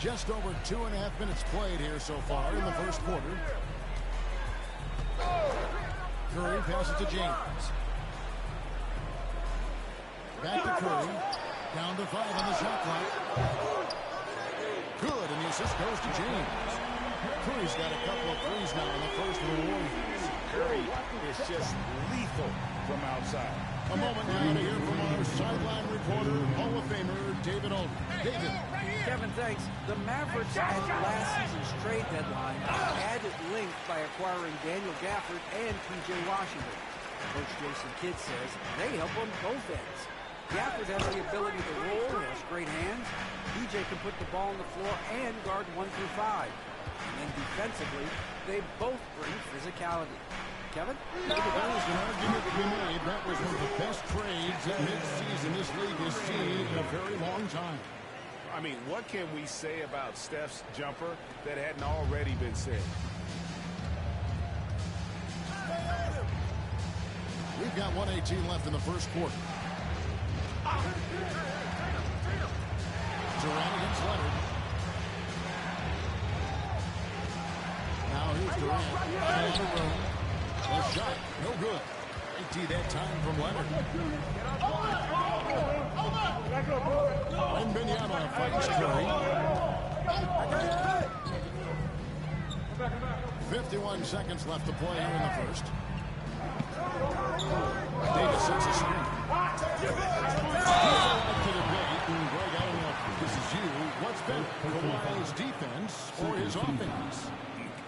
Just over 2.5 minutes played here so far in the first quarter. Curry passes to James. Back to Curry. Down to 5 on the shot clock. Good, and the assist goes to James. Curry's got a couple of threes now in the first of the Warriors. Curry is just lethal from outside. A moment now to hear from our sideline reporter, Hall of Famer David Aldridge. David. Kevin, thanks. The Mavericks at last season's trade deadline added length by acquiring Daniel Gafford and P.J. Washington. Coach Jason Kidd says they help on both ends. Gafford has the ability to roll, he has great hands. DJ can put the ball on the floor and guard 1 through 5. And then defensively, they both bring physicality. Kevin? There's an argument to be made. That was one of the best trades at midseason this league has seen in a very long time. I mean, what can we say about Steph's jumper that hadn't already been said? We've got 1:18 left in the first quarter. Durant against Leonard. Now here's Durant. Out of the room. A shot. No good. 18 that time from Leonard. And Benyama fights Curry. 51 seconds left to play here in the first. Davis sets a screen. To the plate. Greg, I don't know if this is you. What's better, Kawhi's defense or his offense?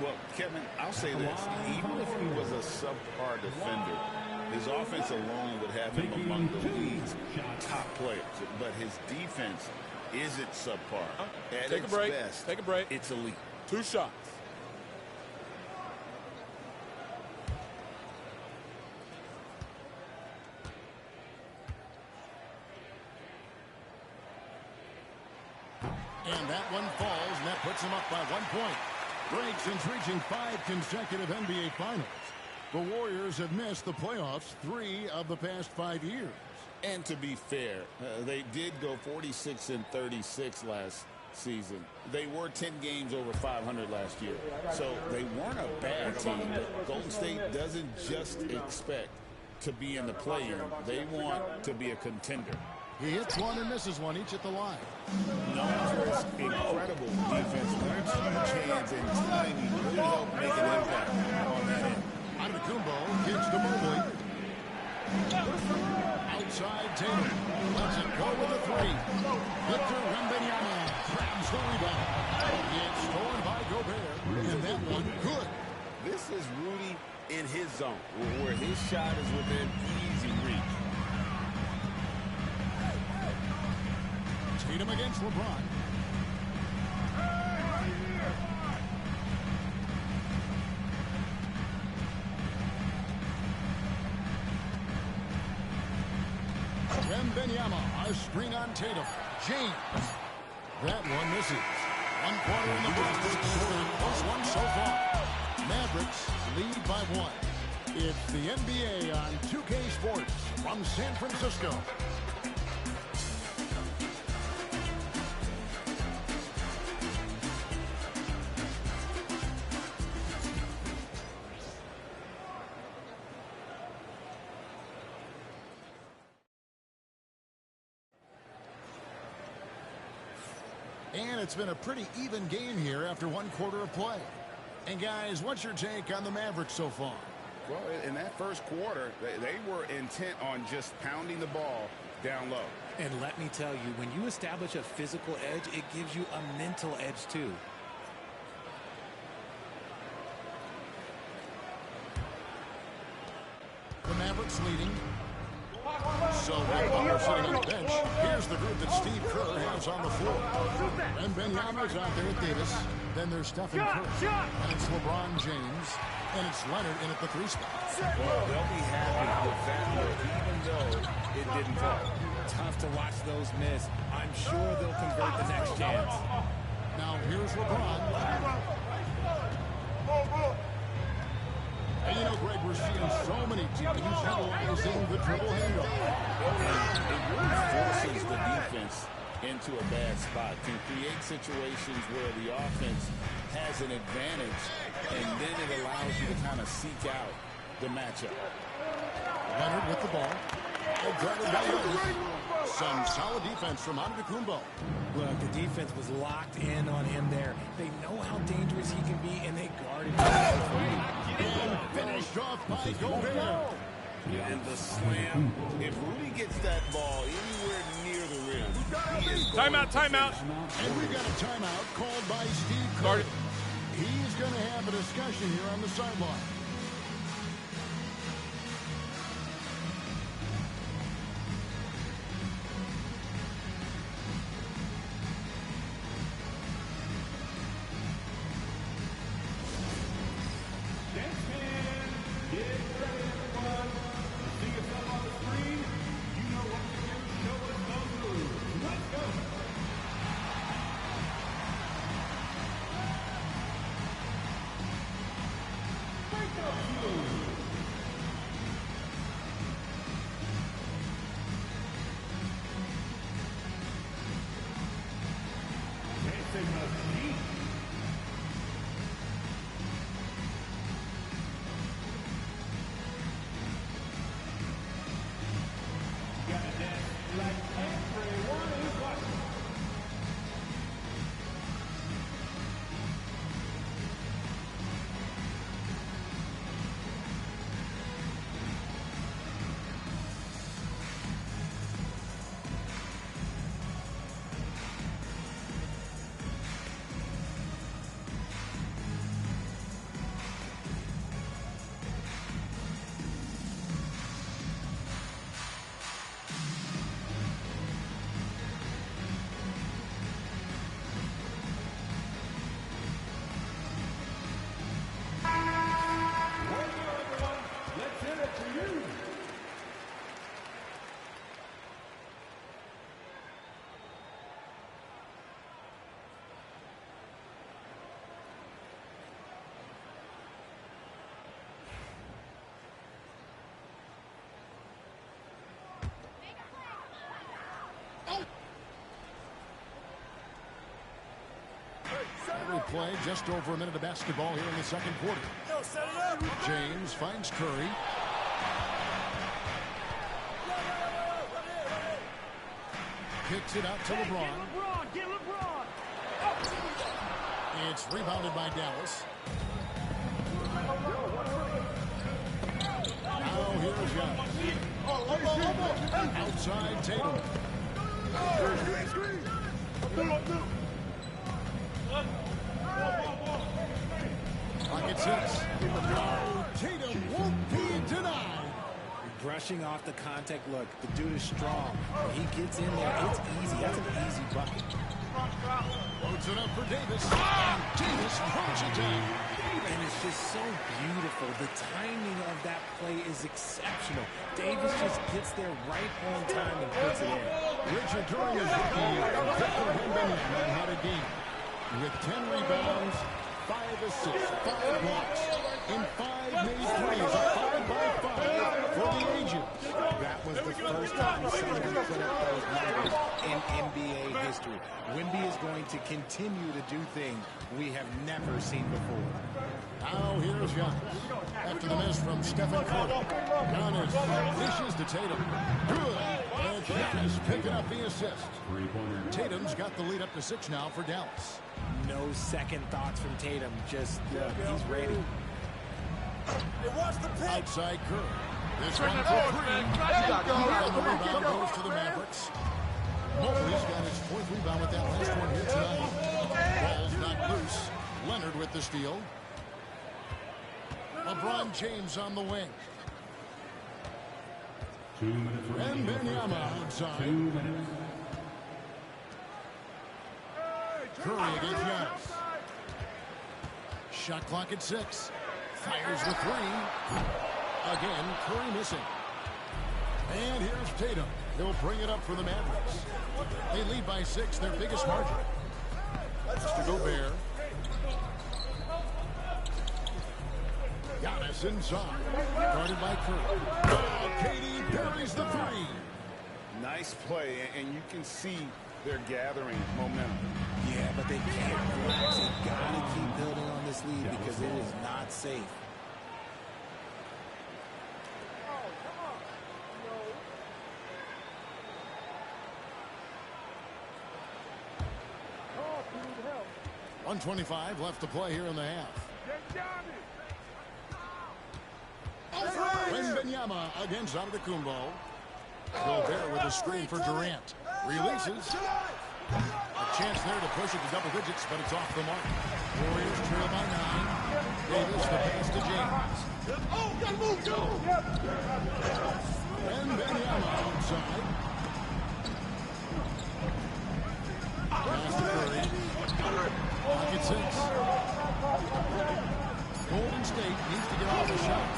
Well, Kevin, I'll say this. Even if he was a subpar defender, his offense alone would have him among the league's top players. But his defense isn't subpar. At Take a its break. best, Take a break. it's elite. 2 shots. And that one falls, and that puts him up by 1 point. Great, since reaching 5 consecutive NBA Finals. The Warriors have missed the playoffs 3 of the past 5 years. And to be fair, they did go 46-36 last season. They were 10 games over 500 last year. So they weren't a bad team. But Golden State doesn't just expect to be in the play-in. They want to be a contender. He hits one and misses one, each at the line. Known for his incredible defense, Leonard's huge hands and timing really help make an impact on that end. Antetokounmpo gives to Mobley. Outside Tatum. Lets it go with a 3. Victor Wembanyama grabs the rebound. It's stolen by Gobert. And that one good. This is Rudy in his zone, where his shot is within easy reach. Tatum against LeBron. Wembanyama, a screen on Tatum. James. That one misses. 1 quarter in the books. Close one so far. Mavericks lead by 1. It's the NBA on 2K Sports from San Francisco. And it's been a pretty even game here after 1 quarter of play. And guys, what's your take on the Mavericks so far? Well, in that first quarter, they were intent on just pounding the ball down low. And let me tell you, when you establish a physical edge, it gives you a mental edge too. The Mavericks leading. So Red Butler sitting on the bench. Here's the group that Steve Kerr has on the floor. And Benyama's out there at Davis. Then there's Stephen Curry. And it's LeBron James. And it's Leonard in at the 3 spot. Well, they'll be happy with that look, even though it didn't fall. Tough to watch those miss. I'm sure they'll convert the next chance. Now here's LeBron. And you know, Greg, we're seeing so many teams utilizing the dribble handle. It really forces the defense into a bad spot, can create situations where the offense has an advantage, and then it allows you to kind of seek out the matchup. Leonard with the ball. Some solid defense from Antetokounmpo. Look, the defense was locked in on him there. They know how dangerous he can be, and they guarded him. And finished off by Gobert. And the slam. If Rudy gets that ball anywhere near the rim, he is Timeout, timeout. And we got a timeout called by Steve Kerr. He's going to have a discussion here on the sideline. Get ready, everyone. See us up on the screen. You know what to do. Show us those moves. Let's go. Breakout move. Dancing machine. Gotta dance like everyone is watching. Let's hit it for you. Every play, just over a minute of basketball here in the second quarter. James finds Curry. Kicks it out to LeBron. Get LeBron. It's rebounded by Dallas. Now here's Giannis. Outside Tatum. Pocket six. No, Tatum won't be denied. Brushing off the contact. Look, the dude is strong. When he gets in there, it's easy. That's an easy bucket. Loads it up for Davis. And Davis crunch it down. And it's just so beautiful. The timing of that play is exceptional. Davis just gets there right on time and puts it in. Richard, during his rookie year, Victor Wembanyama had a game with 10 rebounds, 5 assists, 5 blocks, and 5 made threes, a 5-by-5 for the ages. That was the first time somebody put up those numbers in NBA history. Wemby is going to continue to do things we have never seen before. Now here's Giannis. After the miss from Stephen Curry. Giannis dishes to Tatum. Good. And Giannis picking up the assist. Tatum's got the lead up to 6 now for Dallas. No second thoughts from Tatum. Just, he's ready. Outside Curry. This one for 3. And the rebound goes to the Mavericks. Mobley's got his 4th rebound with that last one here tonight. Ball's knocked loose. Leonard with the steal. LeBron James on the wing. 2 minutes remaining. Wembanyama outside. 2 minutes. Curry against Giannis. Shot clock at 6. Fires the 3. Again, Curry missing. And here's Tatum. He'll bring it up for the Mavericks. They lead by 6, their biggest margin. To Gobert. Giannis inside. Guarded by Curry. Oh, KD buries the 3. Nice play, and you can see they're gathering momentum. Yeah, but they can't relax. They gotta keep building on this lead because it is not safe. Oh, 1:25 left to play here in the half. Wembanyama against Antetokounmpo. Gobert with a screen for Durant. Releases. A chance there to push it to double digits, but it's off the mark. Warriors trail by 9. Davis the pass to James. Oh, gotta move, go! Wembanyama outside. Pass to Curry. Pocket 6. Golden State needs to get off the shot.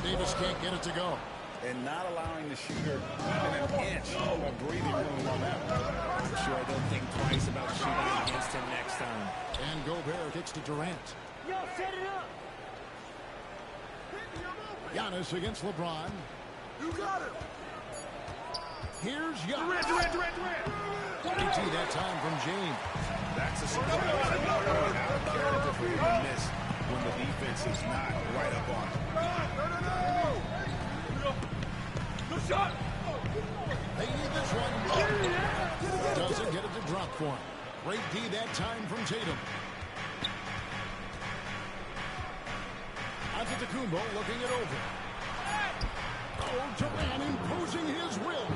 Davis can't get it to go. And not allowing the shooter an inch of breathing room on that one. I'm sure they'll think twice about shooting against him next time. And Gobert kicks to Durant. Yo, set it up. Giannis against LeBron. You got it. Here's Giannis. Durant. AT that time from James. That's a situation out of character for you to miss when the defense is not right up on it. No shot. They need this one. Doesn't get it to drop for him. Great D that time from Tatum. Antetokounmpo looking it over. Oh, Durant imposing his will.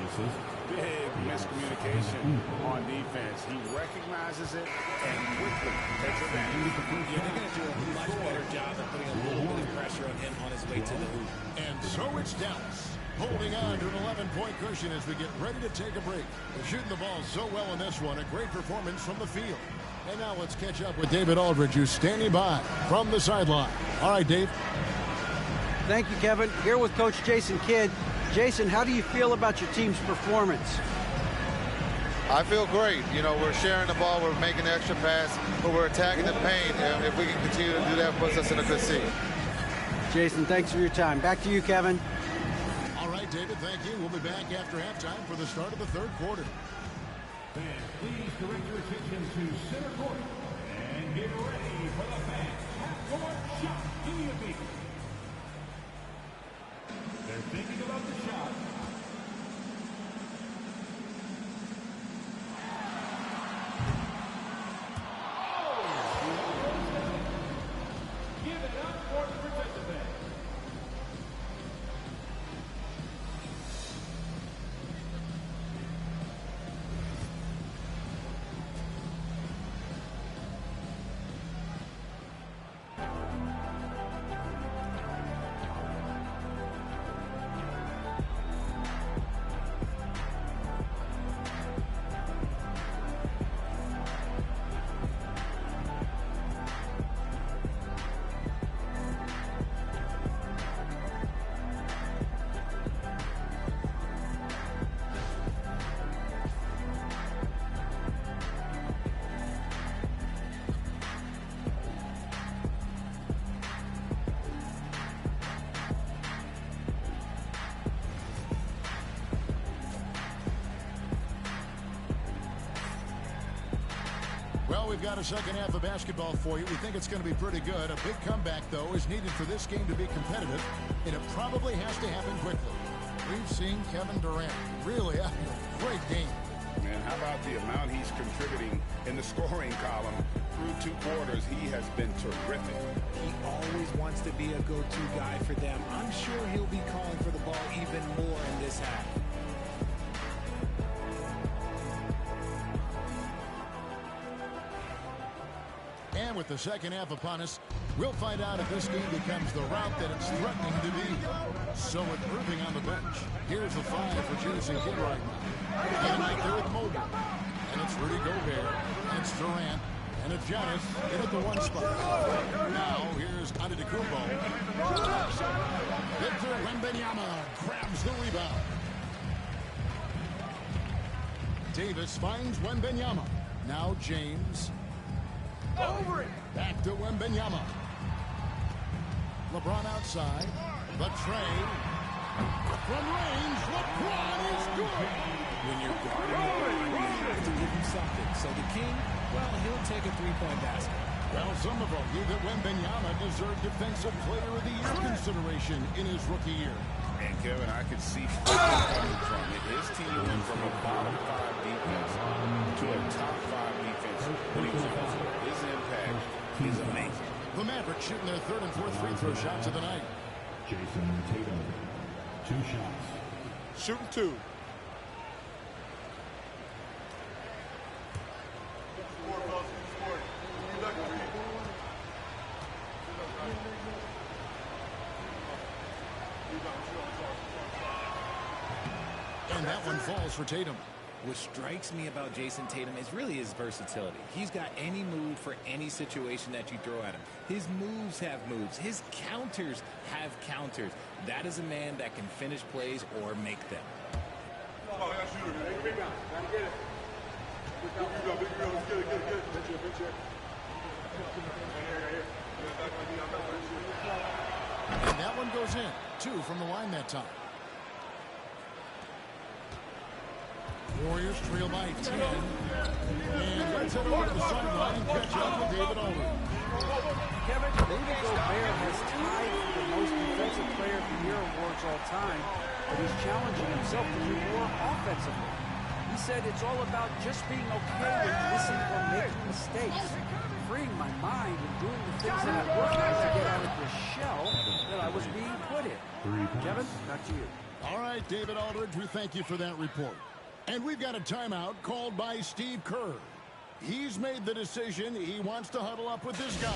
Big miscommunication on defense. He recognizes it and quickly takes advantage. Yeah, they're going to do a much better job of putting a little bit of pressure on him on his way to the hoop. And so it's Dallas holding on to an 11-point cushion as we get ready to take a break. They're shooting the ball so well in this one. A great performance from the field. And now let's catch up with David Aldridge, who's standing by from the sideline. All right, Dave. Thank you, Kevin. Here with Coach Jason Kidd. Jason, how do you feel about your team's performance? I feel great. You know, we're sharing the ball, we're making the extra pass, but we're attacking the paint. And if we can continue to do that, it puts us in a good seat. Jason, thanks for your time. Back to you, Kevin. All right, David, thank you. We'll be back after halftime for the start of the third quarter. Fans, please direct your attention to center court and get ready for the fans half-court shot. Give me a beat. They're thinking about the shot. Give it up for the participant. Well, we've got a second half of basketball for you. We think it's going to be pretty good. A big comeback, though, is needed for this game to be competitive, and it probably has to happen quickly. We've seen Kevin Durant really having a great game. Man, how about the amount he's contributing in the scoring column through 2 quarters? He has been terrific. He always wants to be a go-to guy for them. I'm sure he'll be calling for the ball even more in this half. And with the second half upon us, we'll find out if this game becomes the route that it's threatening to be. So with Irving on the bench, here's the 5 for Jason Kidd right now. And right there with Mobley. And it's Rudy Gobert. And it's Durant. And it's Giannis in at the 1 spot. Now here's Antetokounmpo. Victor Wembanyama grabs the rebound. Davis finds Wembanyama. Now James. Over it. Back to Wembanyama. LeBron outside. The trade. From range, LeBron is good. When you're guarding LeBron, you have to give him something. So the King, well, he'll take a 3-point basket. Well, some have argued that Wembanyama deserved Defensive Player of the Year consideration in his rookie year. And Kevin, I could see coming from it. His team went from a bottom 5 defense to a top 5 defense. His impact is amazing. The Mavericks shooting their 3rd and 4th free throw shots of the night. Jason Tatum, 2 shots. Shooting 2. And that one falls for Tatum. What strikes me about Jason Tatum is really his versatility. He's got any move for any situation that you throw at him. His moves have moves. His counters have counters. That is a man that can finish plays or make them. And that one goes in. 2 from the line that time. Warriors trail by 10. And let's head over to the sideline and catch up with David Aldridge. Kevin, Rudy Gobert has tied for the most defensive player of the year awards all time, but he's challenging himself to do more offensively. He said it's all about just being okay with missing or making mistakes, freeing my mind and doing the things that I worked on to get out of the shell that I was being put in. Kevin, back to you. All right, David Aldridge, we thank you for that report. And we've got a timeout called by Steve Kerr. He's made the decision. He wants to huddle up with this guy.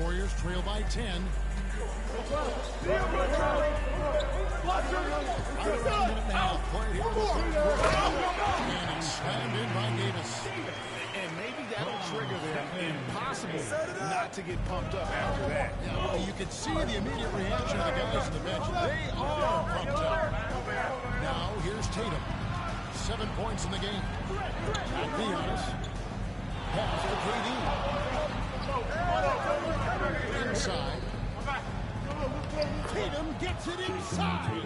Warriors trail by 10. Out around a minute and a half. Right here in the first quarter. And it's slammed in by Davis. And maybe that'll trigger them. Impossible not to get pumped up after that. Yeah, well, you can see the immediate reaction of the guys on the bench. They are pumped up. Now, here's Tatum. 7 points in the game. Not Giannis. Pass to KD. Inside. Tatum gets it inside.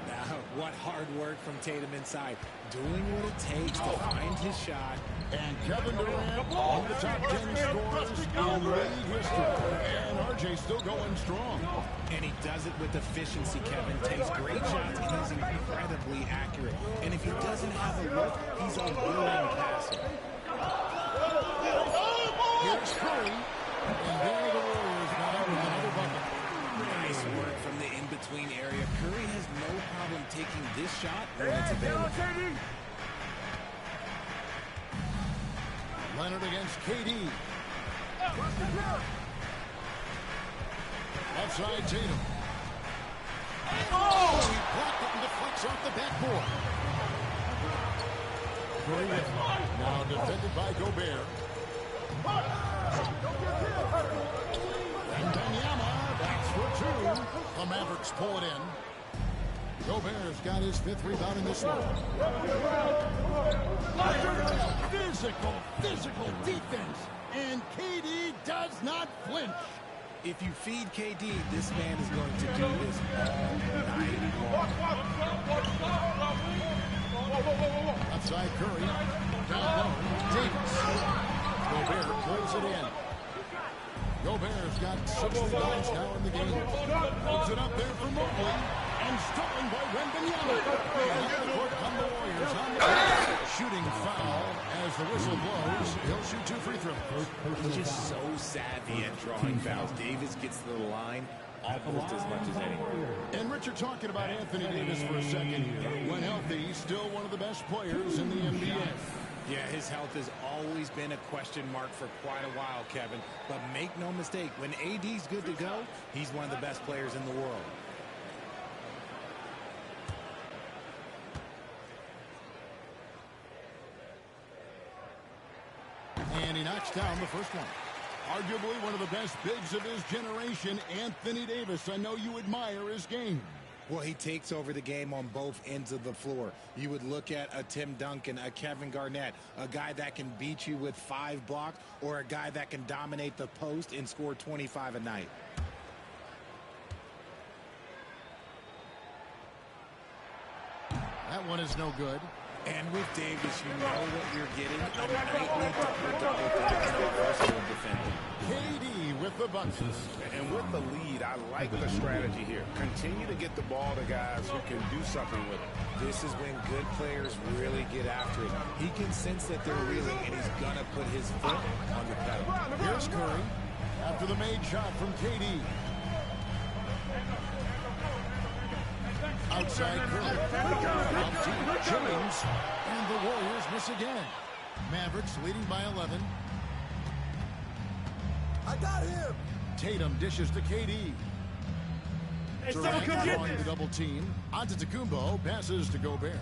Now, what hard work from Tatum inside. Doing what it takes to find his shot. And Kevin Durant, one of the top 10 scorers in league history. And RJ still going strong. And he does it with efficiency, Kevin. Takes great shots, and he's incredibly accurate. And if he doesn't have a look, he's a willing passer. Here's Curry. And there the Warriors got out with another bucket. Nice work from the in-between area. Curry has no problem taking this shot when it's available. Leonard against KD. Outside Tatum. Oh! He blocked it and deflects off the backboard. Curry with it. Now defended by Gobert. And Wembanyama, that's for 2. The Mavericks pull it in. Gobert's got his 5th rebound in this one. Physical defense. And KD does not flinch. If you feed KD, this man is going to do this all night long. Outside Curry. Down low. Davis. Gobert pulls it in. Gobert's got 6 rebounds now in the game. Puts it up there for Mobley. And stolen by Wembanyama. And court come the Warriors on the bench. Shooting foul as the whistle blows. He'll shoot 2 free throws. He's just so savvy at drawing fouls. Davis gets to the line almost as much as anyone. And Richard, talking about Anthony Davis for a second here. When healthy, he's still one of the best players in the NBA. Yeah, his health has always been a question mark for quite a while, Kevin. But make no mistake, when AD's good to go, he's one of the best players in the world. And he knocks down the first one. Arguably one of the best bigs of his generation, Anthony Davis. I know you admire his game. Well, he takes over the game on both ends of the floor. You would look at a Tim Duncan, a Kevin Garnett, a guy that can beat you with 5 blocks, or a guy that can dominate the post and score 25 a night. That one is no good. And with Davis, you know what you're getting. A nightly double-double thanks to versatile defender. KD with the buckets. And with the lead, I like the strategy here. Continue to get the ball to guys who can do something with it. This is when good players really get after it. He can sense that they're reeling, and he's going to put his foot on the pedal. Here's Curry after the made shot from KD. Outside Curry. Out deep, Jennings. And the Warriors miss again. Mavericks leading by 11. I got him. Tatum dishes to KD. Durant drawing the double team. Antetokounmpo passes to Gobert.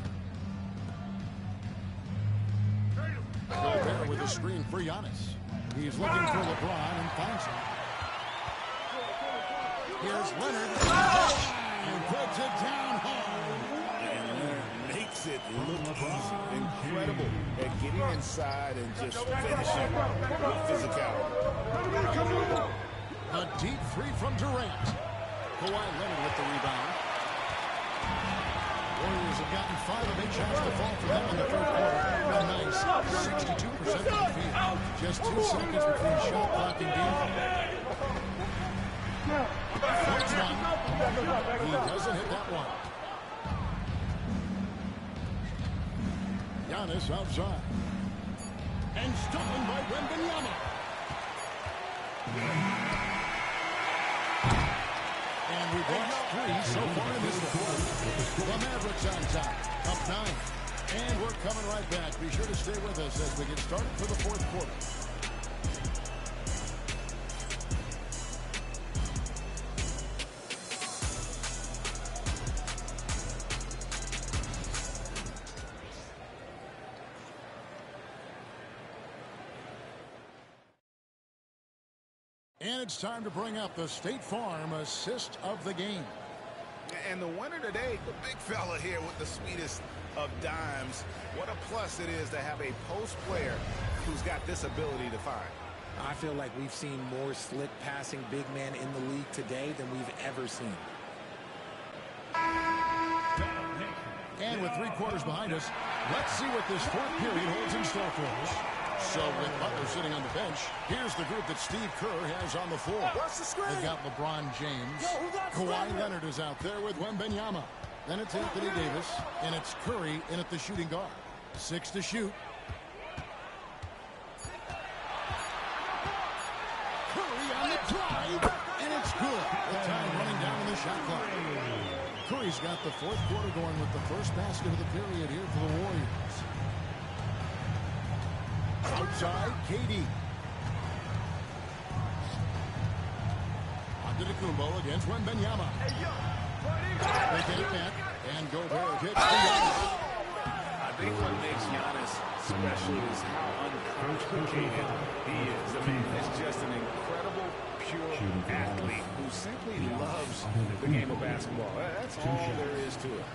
Gobert with a screen for Giannis. He's looking for LeBron and finds him. Here's Leonard. And puts it down hard. And Leonard makes it look easy. Incredible at getting inside and just finishing with physicality. A deep 3 from Durant. Kawhi Leonard with the rebound. Warriors have gotten 5 of 8 shots to fall for them in the third quarter. A nice 62% from the field. Just 2 seconds between shot clock and game. Floats one. He doesn't hit that one. Giannis outside. And stolen by Wembanyama. And we've watched 3 so far in this one. The Mavericks on top, up 9. And we're coming right back. Be sure to stay with us as we get started for the fourth quarter. And it's time to bring up the State Farm assist of the game. And the winner today, the big fella here with the sweetest of dimes. What a plus it is to have a post player who's got this ability to find. I feel like we've seen more slick passing big man in the league today than we've ever seen. And with 3 quarters behind us, let's see what this fourth period holds in store for us. So with Butler sitting on the bench, here's the group that Steve Kerr has on the floor. What's the screen? They've got LeBron James. Kawhi Leonard is out there with Wembanyama. Then it's Anthony Davis, and it's Curry in at the shooting guard. 6 to shoot. Curry on the drive, and it's good. The time running down in the shot clock. Curry's got the fourth quarter going with the first basket of the period here for the Warriors. Outside, KD. Antetokounmpo against Wembanyama. They get it back, and Gobert hits the Giannis. I think what makes Giannis special is how uncomplicated he is. I mean, he's just an incredible, pure athlete who simply loves the game of basketball. That's all there is to it.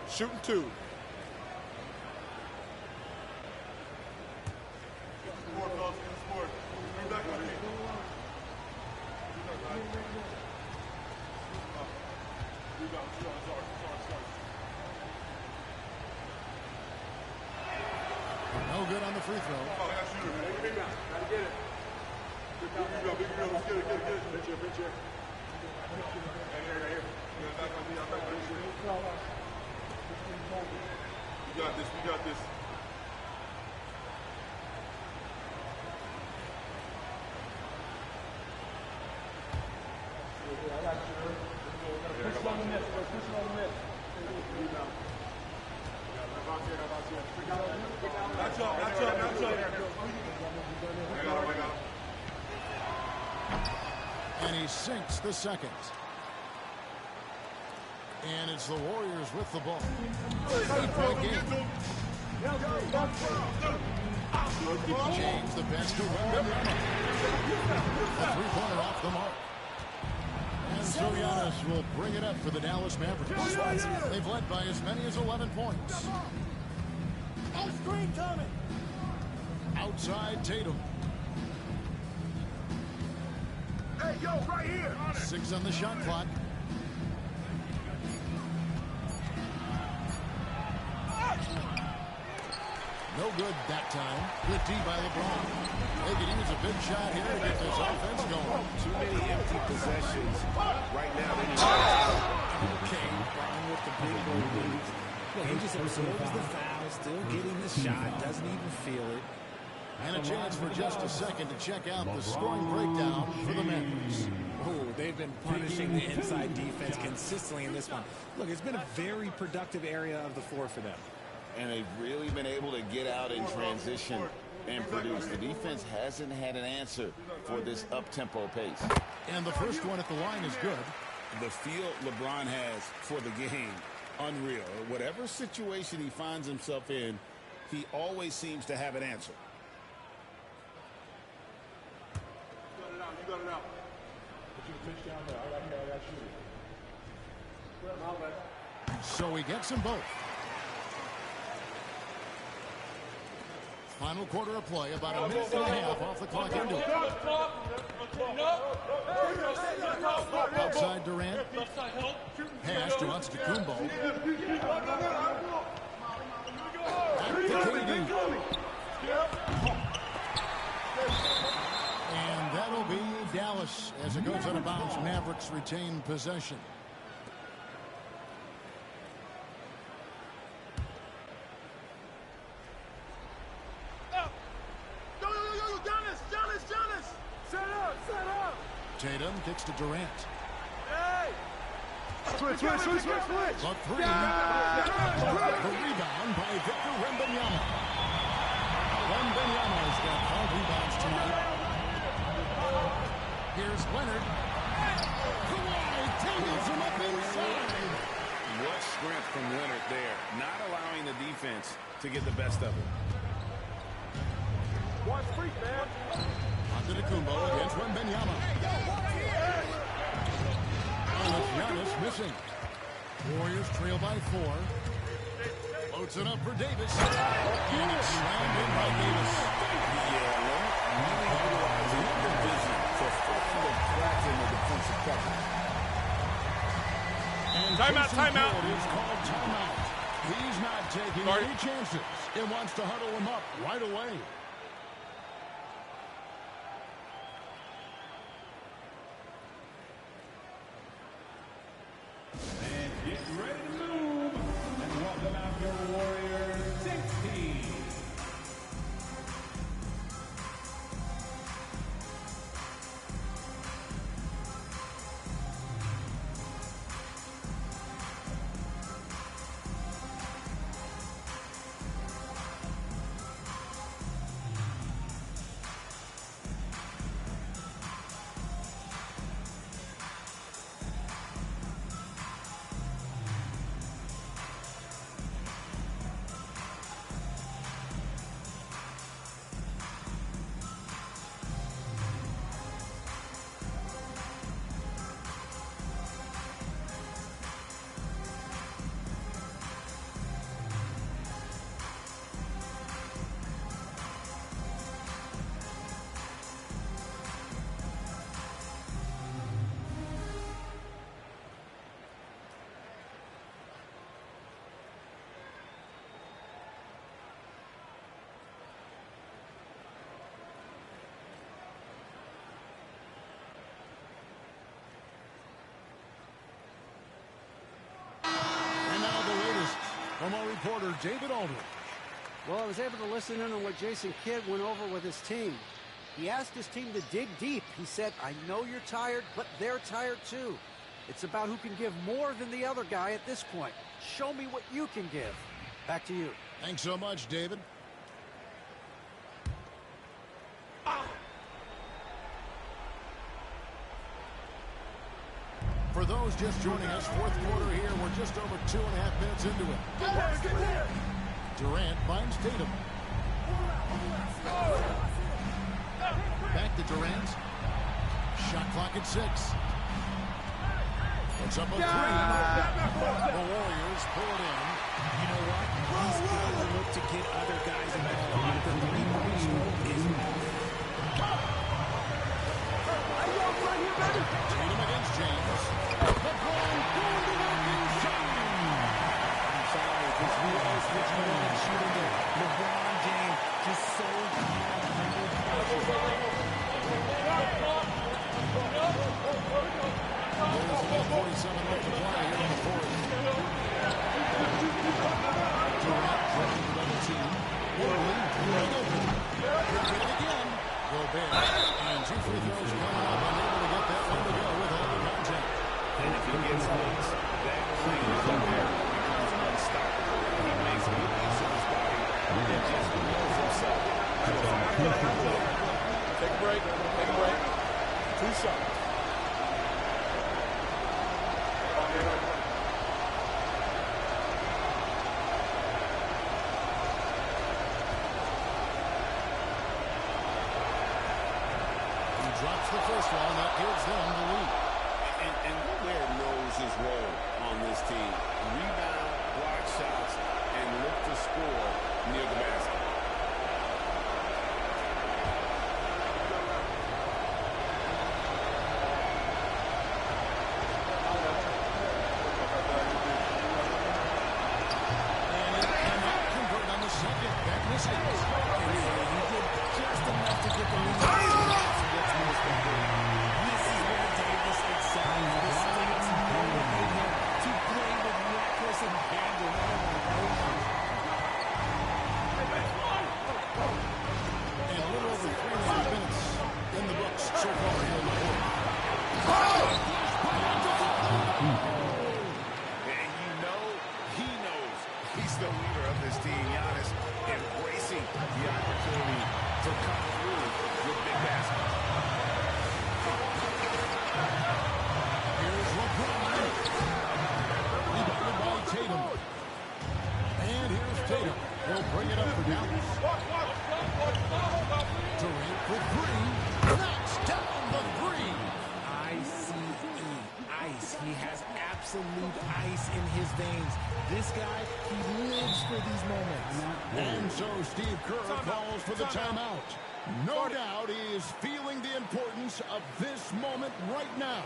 Shooting 2. No good on the free throw. We got this. We got this. I got you. Push it on the miss. Push it on the miss. Match up. Match up. Match up. And he sinks the second. And it's the Warriors with the ball. 8-point game. James the best to Wembanyama. A three-pointer off the mark. And so Giannis will bring it up for the Dallas Mavericks. They've led by as many as 11 points. Outside Tatum. Hey, yo, right here. 6 on the shot clock. No good that time. Good D by LeBron. They could use a big shot here to get this offense going. Too many empty possessions right now. Okay, LeBron with the big lead. He just absorbs the foul, still getting the shot, doesn't even feel it. And a chance for just a second to check out the scoring breakdown for the Mavericks. Oh, they've been punishing the inside defense consistently in this one. Look, it's been a very productive area of the floor for them. And they've really been able to get out in transition and produce. The defense hasn't had an answer for this up-tempo pace. And the first one at the line is good. The feel LeBron has for the game, unreal. Whatever situation he finds himself in, he always seems to have an answer. You got it out. Put your pitch down there. I got you. So he gets them both. Final quarter of play, about a minute and a half off the clock into it. Outside Durant. Pass to Antetokounmpo. Back to KD. And that'll be Dallas as it goes out of bounds. Mavericks retain possession. Tatum kicks to Durant. Hey! Switch. The three. The rebound by Victor Wembanyama. Wembanyama's got 5 rebounds tonight. Here's Leonard. Kawhi tangles him up inside. What strength from Leonard there, not allowing the defense to get the best of it. One freak, man. Antetokounmpo against Wembanyama. And it's Giannis missing. Warriors trail by 4. Floats it up for Davis. And it's slammed in by Davis. Yeah, really utilizing the vision to find the crack in the defensive coverage. And timeout. It is called timeout. He's not taking any chances. He wants to huddle him up right away. Get ready to move. And welcome out your Warriors 16. from our reporter, David Aldridge. Well, I was able to listen in on what Jason Kidd went over with his team. He asked his team to dig deep. He said, I know you're tired, but they're tired too. It's about who can give more than the other guy at this point. Show me what you can give. Back to you. Thanks so much, David. For those just joining us, fourth quarter here. We're just over 2.5 minutes into it. Durant finds Tatum. Back to Durant. Shot clock at 6. It's up a 3. The Warriors pull it in. You know what? He's got to look to get other guys involved. The three-point stroke is Tatum against James. LeBron going to work and shooting. I'm sorry, because who else would you want to shoot in there? LeBron James just so hard under pressure. There's about 47 left to play here in the fourth. Durant trying to run the team. Mobley wide open. Could get it again. Gobert. And 2 free throws coming up. Unable to get that one to go with all the contact. And if he gets points, that play is Gobert becomes unstoppable. He makes good use of his body and just moves himself. Take a break. Take a break. 2 shots. Drops the first one. That gives them the lead. And Gobert knows his role on this team. Rebound, block shots, and look to score near the basket. And it cannot convert on the second. That misses. He did just enough to get the lead. This is where Davis excels. This takes motivating him to play with reckless abandon. And a little over 3.5 minutes in the books so far here in the fourth. And you know, he knows he's the leader of this team. Giannis embracing the opportunity to come through with big baskets. Here's LeBron. Rebounded by Tatum. And here's Tatum. He'll bring it up for Dallas. Durant for 3. Knocks down the 3. Ice. He has absolute ice in his veins. This guy, he lives for these moments. And so Steve Kerr calls for the timeout. No doubt he is feeling the importance of this moment right now.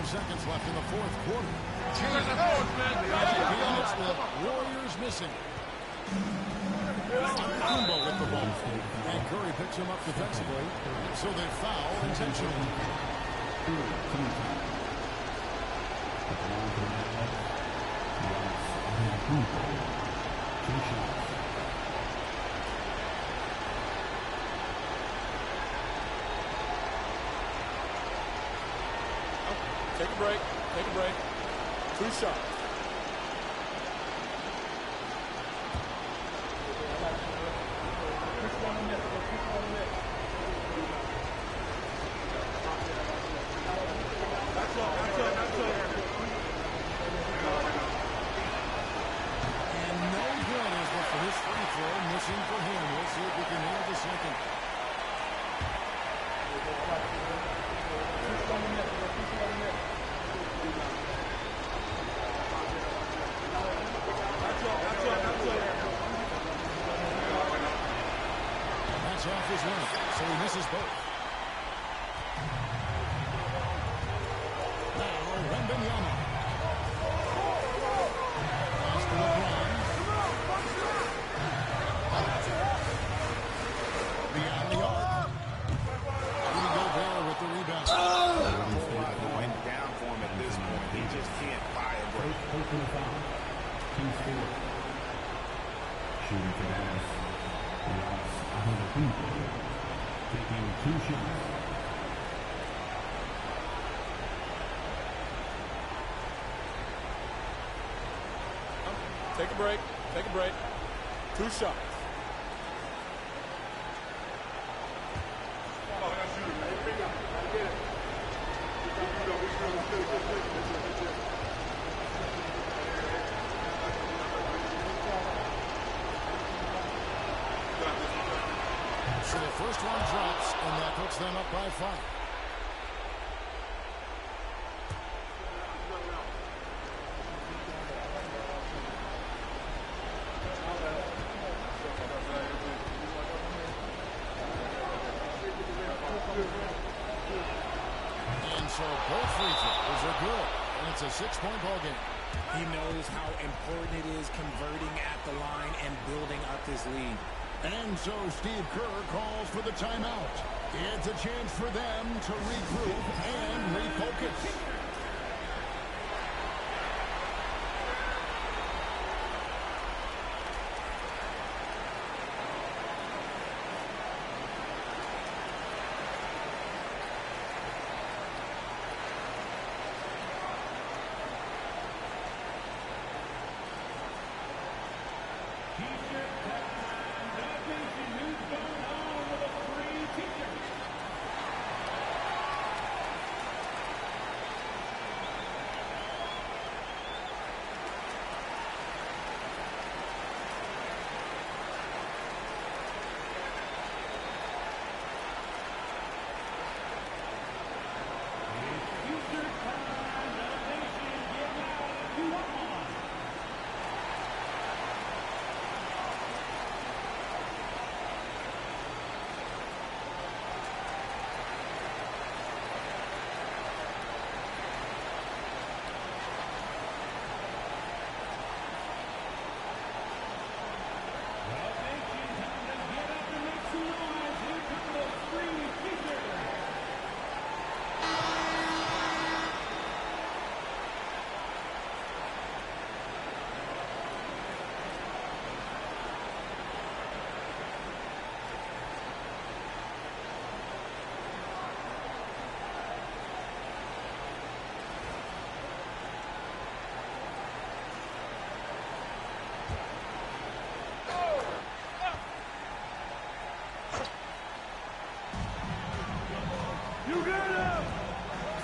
5 seconds left in the fourth quarter. Again, it's the Warriors missing. Kumbo with the ball. And Curry picks him up defensively. So they foul intentionally. Take a break. Take a break. 2 shots. For him. We'll see if we can nail the second. That's off his left, so he misses both. Now, Wembanyama. Pass to LeBron. Beyond the arc. Rudy Gobert with the rebound. Went down for him at this point. He just can't buy a break. Shooting for Dallas. Taking 2 shots. Take a break. Take a break. 2 shots. So the first one drops, and that puts them up by 5. And so both free throws are good, and it's a 6-point ball game. He knows how important it is converting at the line and building up his lead. And so Steve Kerr calls for the timeout. It's a chance for them to regroup and refocus.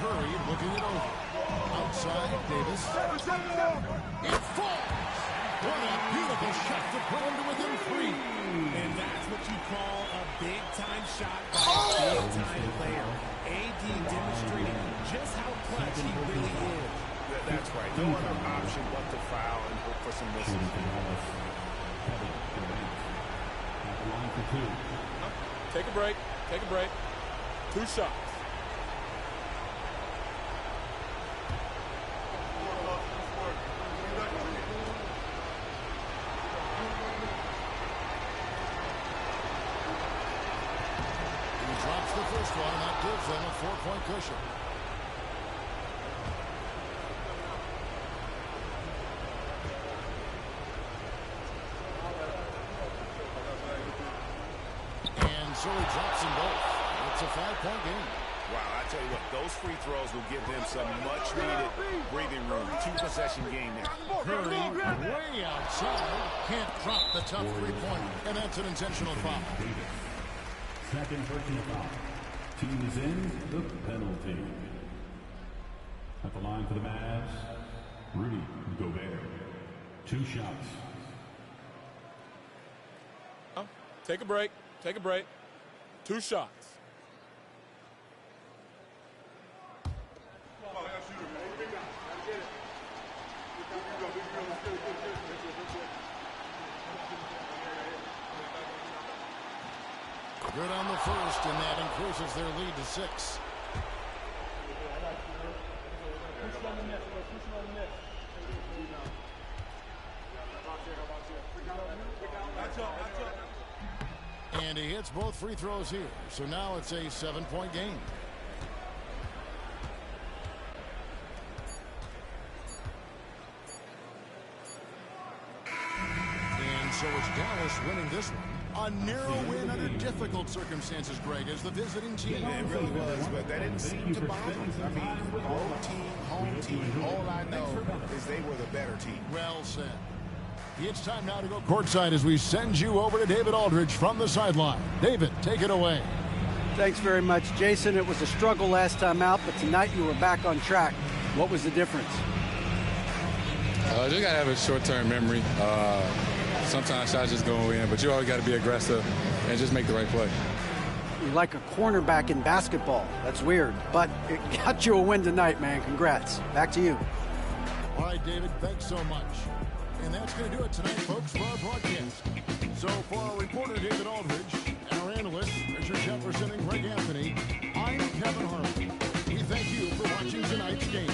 Curry looking it over. Outside, Davis. It falls. What a beautiful shot to put him to within 3. And that's what you call a big-time shot by a big-time player. AD demonstrating just how clutch he really is. That's right. No other option but to foul and hope for some misses. Take a break. Take a break. 2 shots. one, and that gives them a 4-point cushion. And so he drops them both. It's a 5-point game. Wow, I tell you what, those free throws will give them some much-needed breathing room. 2-possession game now. Curry way outside. Can't drop the tough three-pointer. And that's an intentional foul. Second personal foul. Team is in the penalty. At the line for the Mavs, Rudy Gobert. 2 shots. Take a break. Take a break. 2 shots. Good on the first, and that increases their lead to 6. And he hits both free throws here. So now it's a 7-point game. And so it's Dallas winning this one. A narrow win under difficult circumstances, Greg, as the visiting team. It really was, but that didn't seem to bother them. I mean, road team, home team, all I know is they were the better team. Well said. It's time now to go courtside as we send you over to David Aldridge from the sideline. David, take it away. Thanks very much, Jason. It was a struggle last time out, but tonight you were back on track. What was the difference? Just got to have a short-term memory. Sometimes shots just go in, but you always got to be aggressive and just make the right play. You're like a cornerback in basketball. That's weird, but it got you a win tonight, man. Congrats. Back to you. All right, David, thanks so much. And that's going to do it tonight, folks, for our broadcast. So for our reporter, David Aldridge, and our analyst, Richard Jefferson and Greg Anthony, I'm Kevin Harlan. We thank you for watching tonight's game.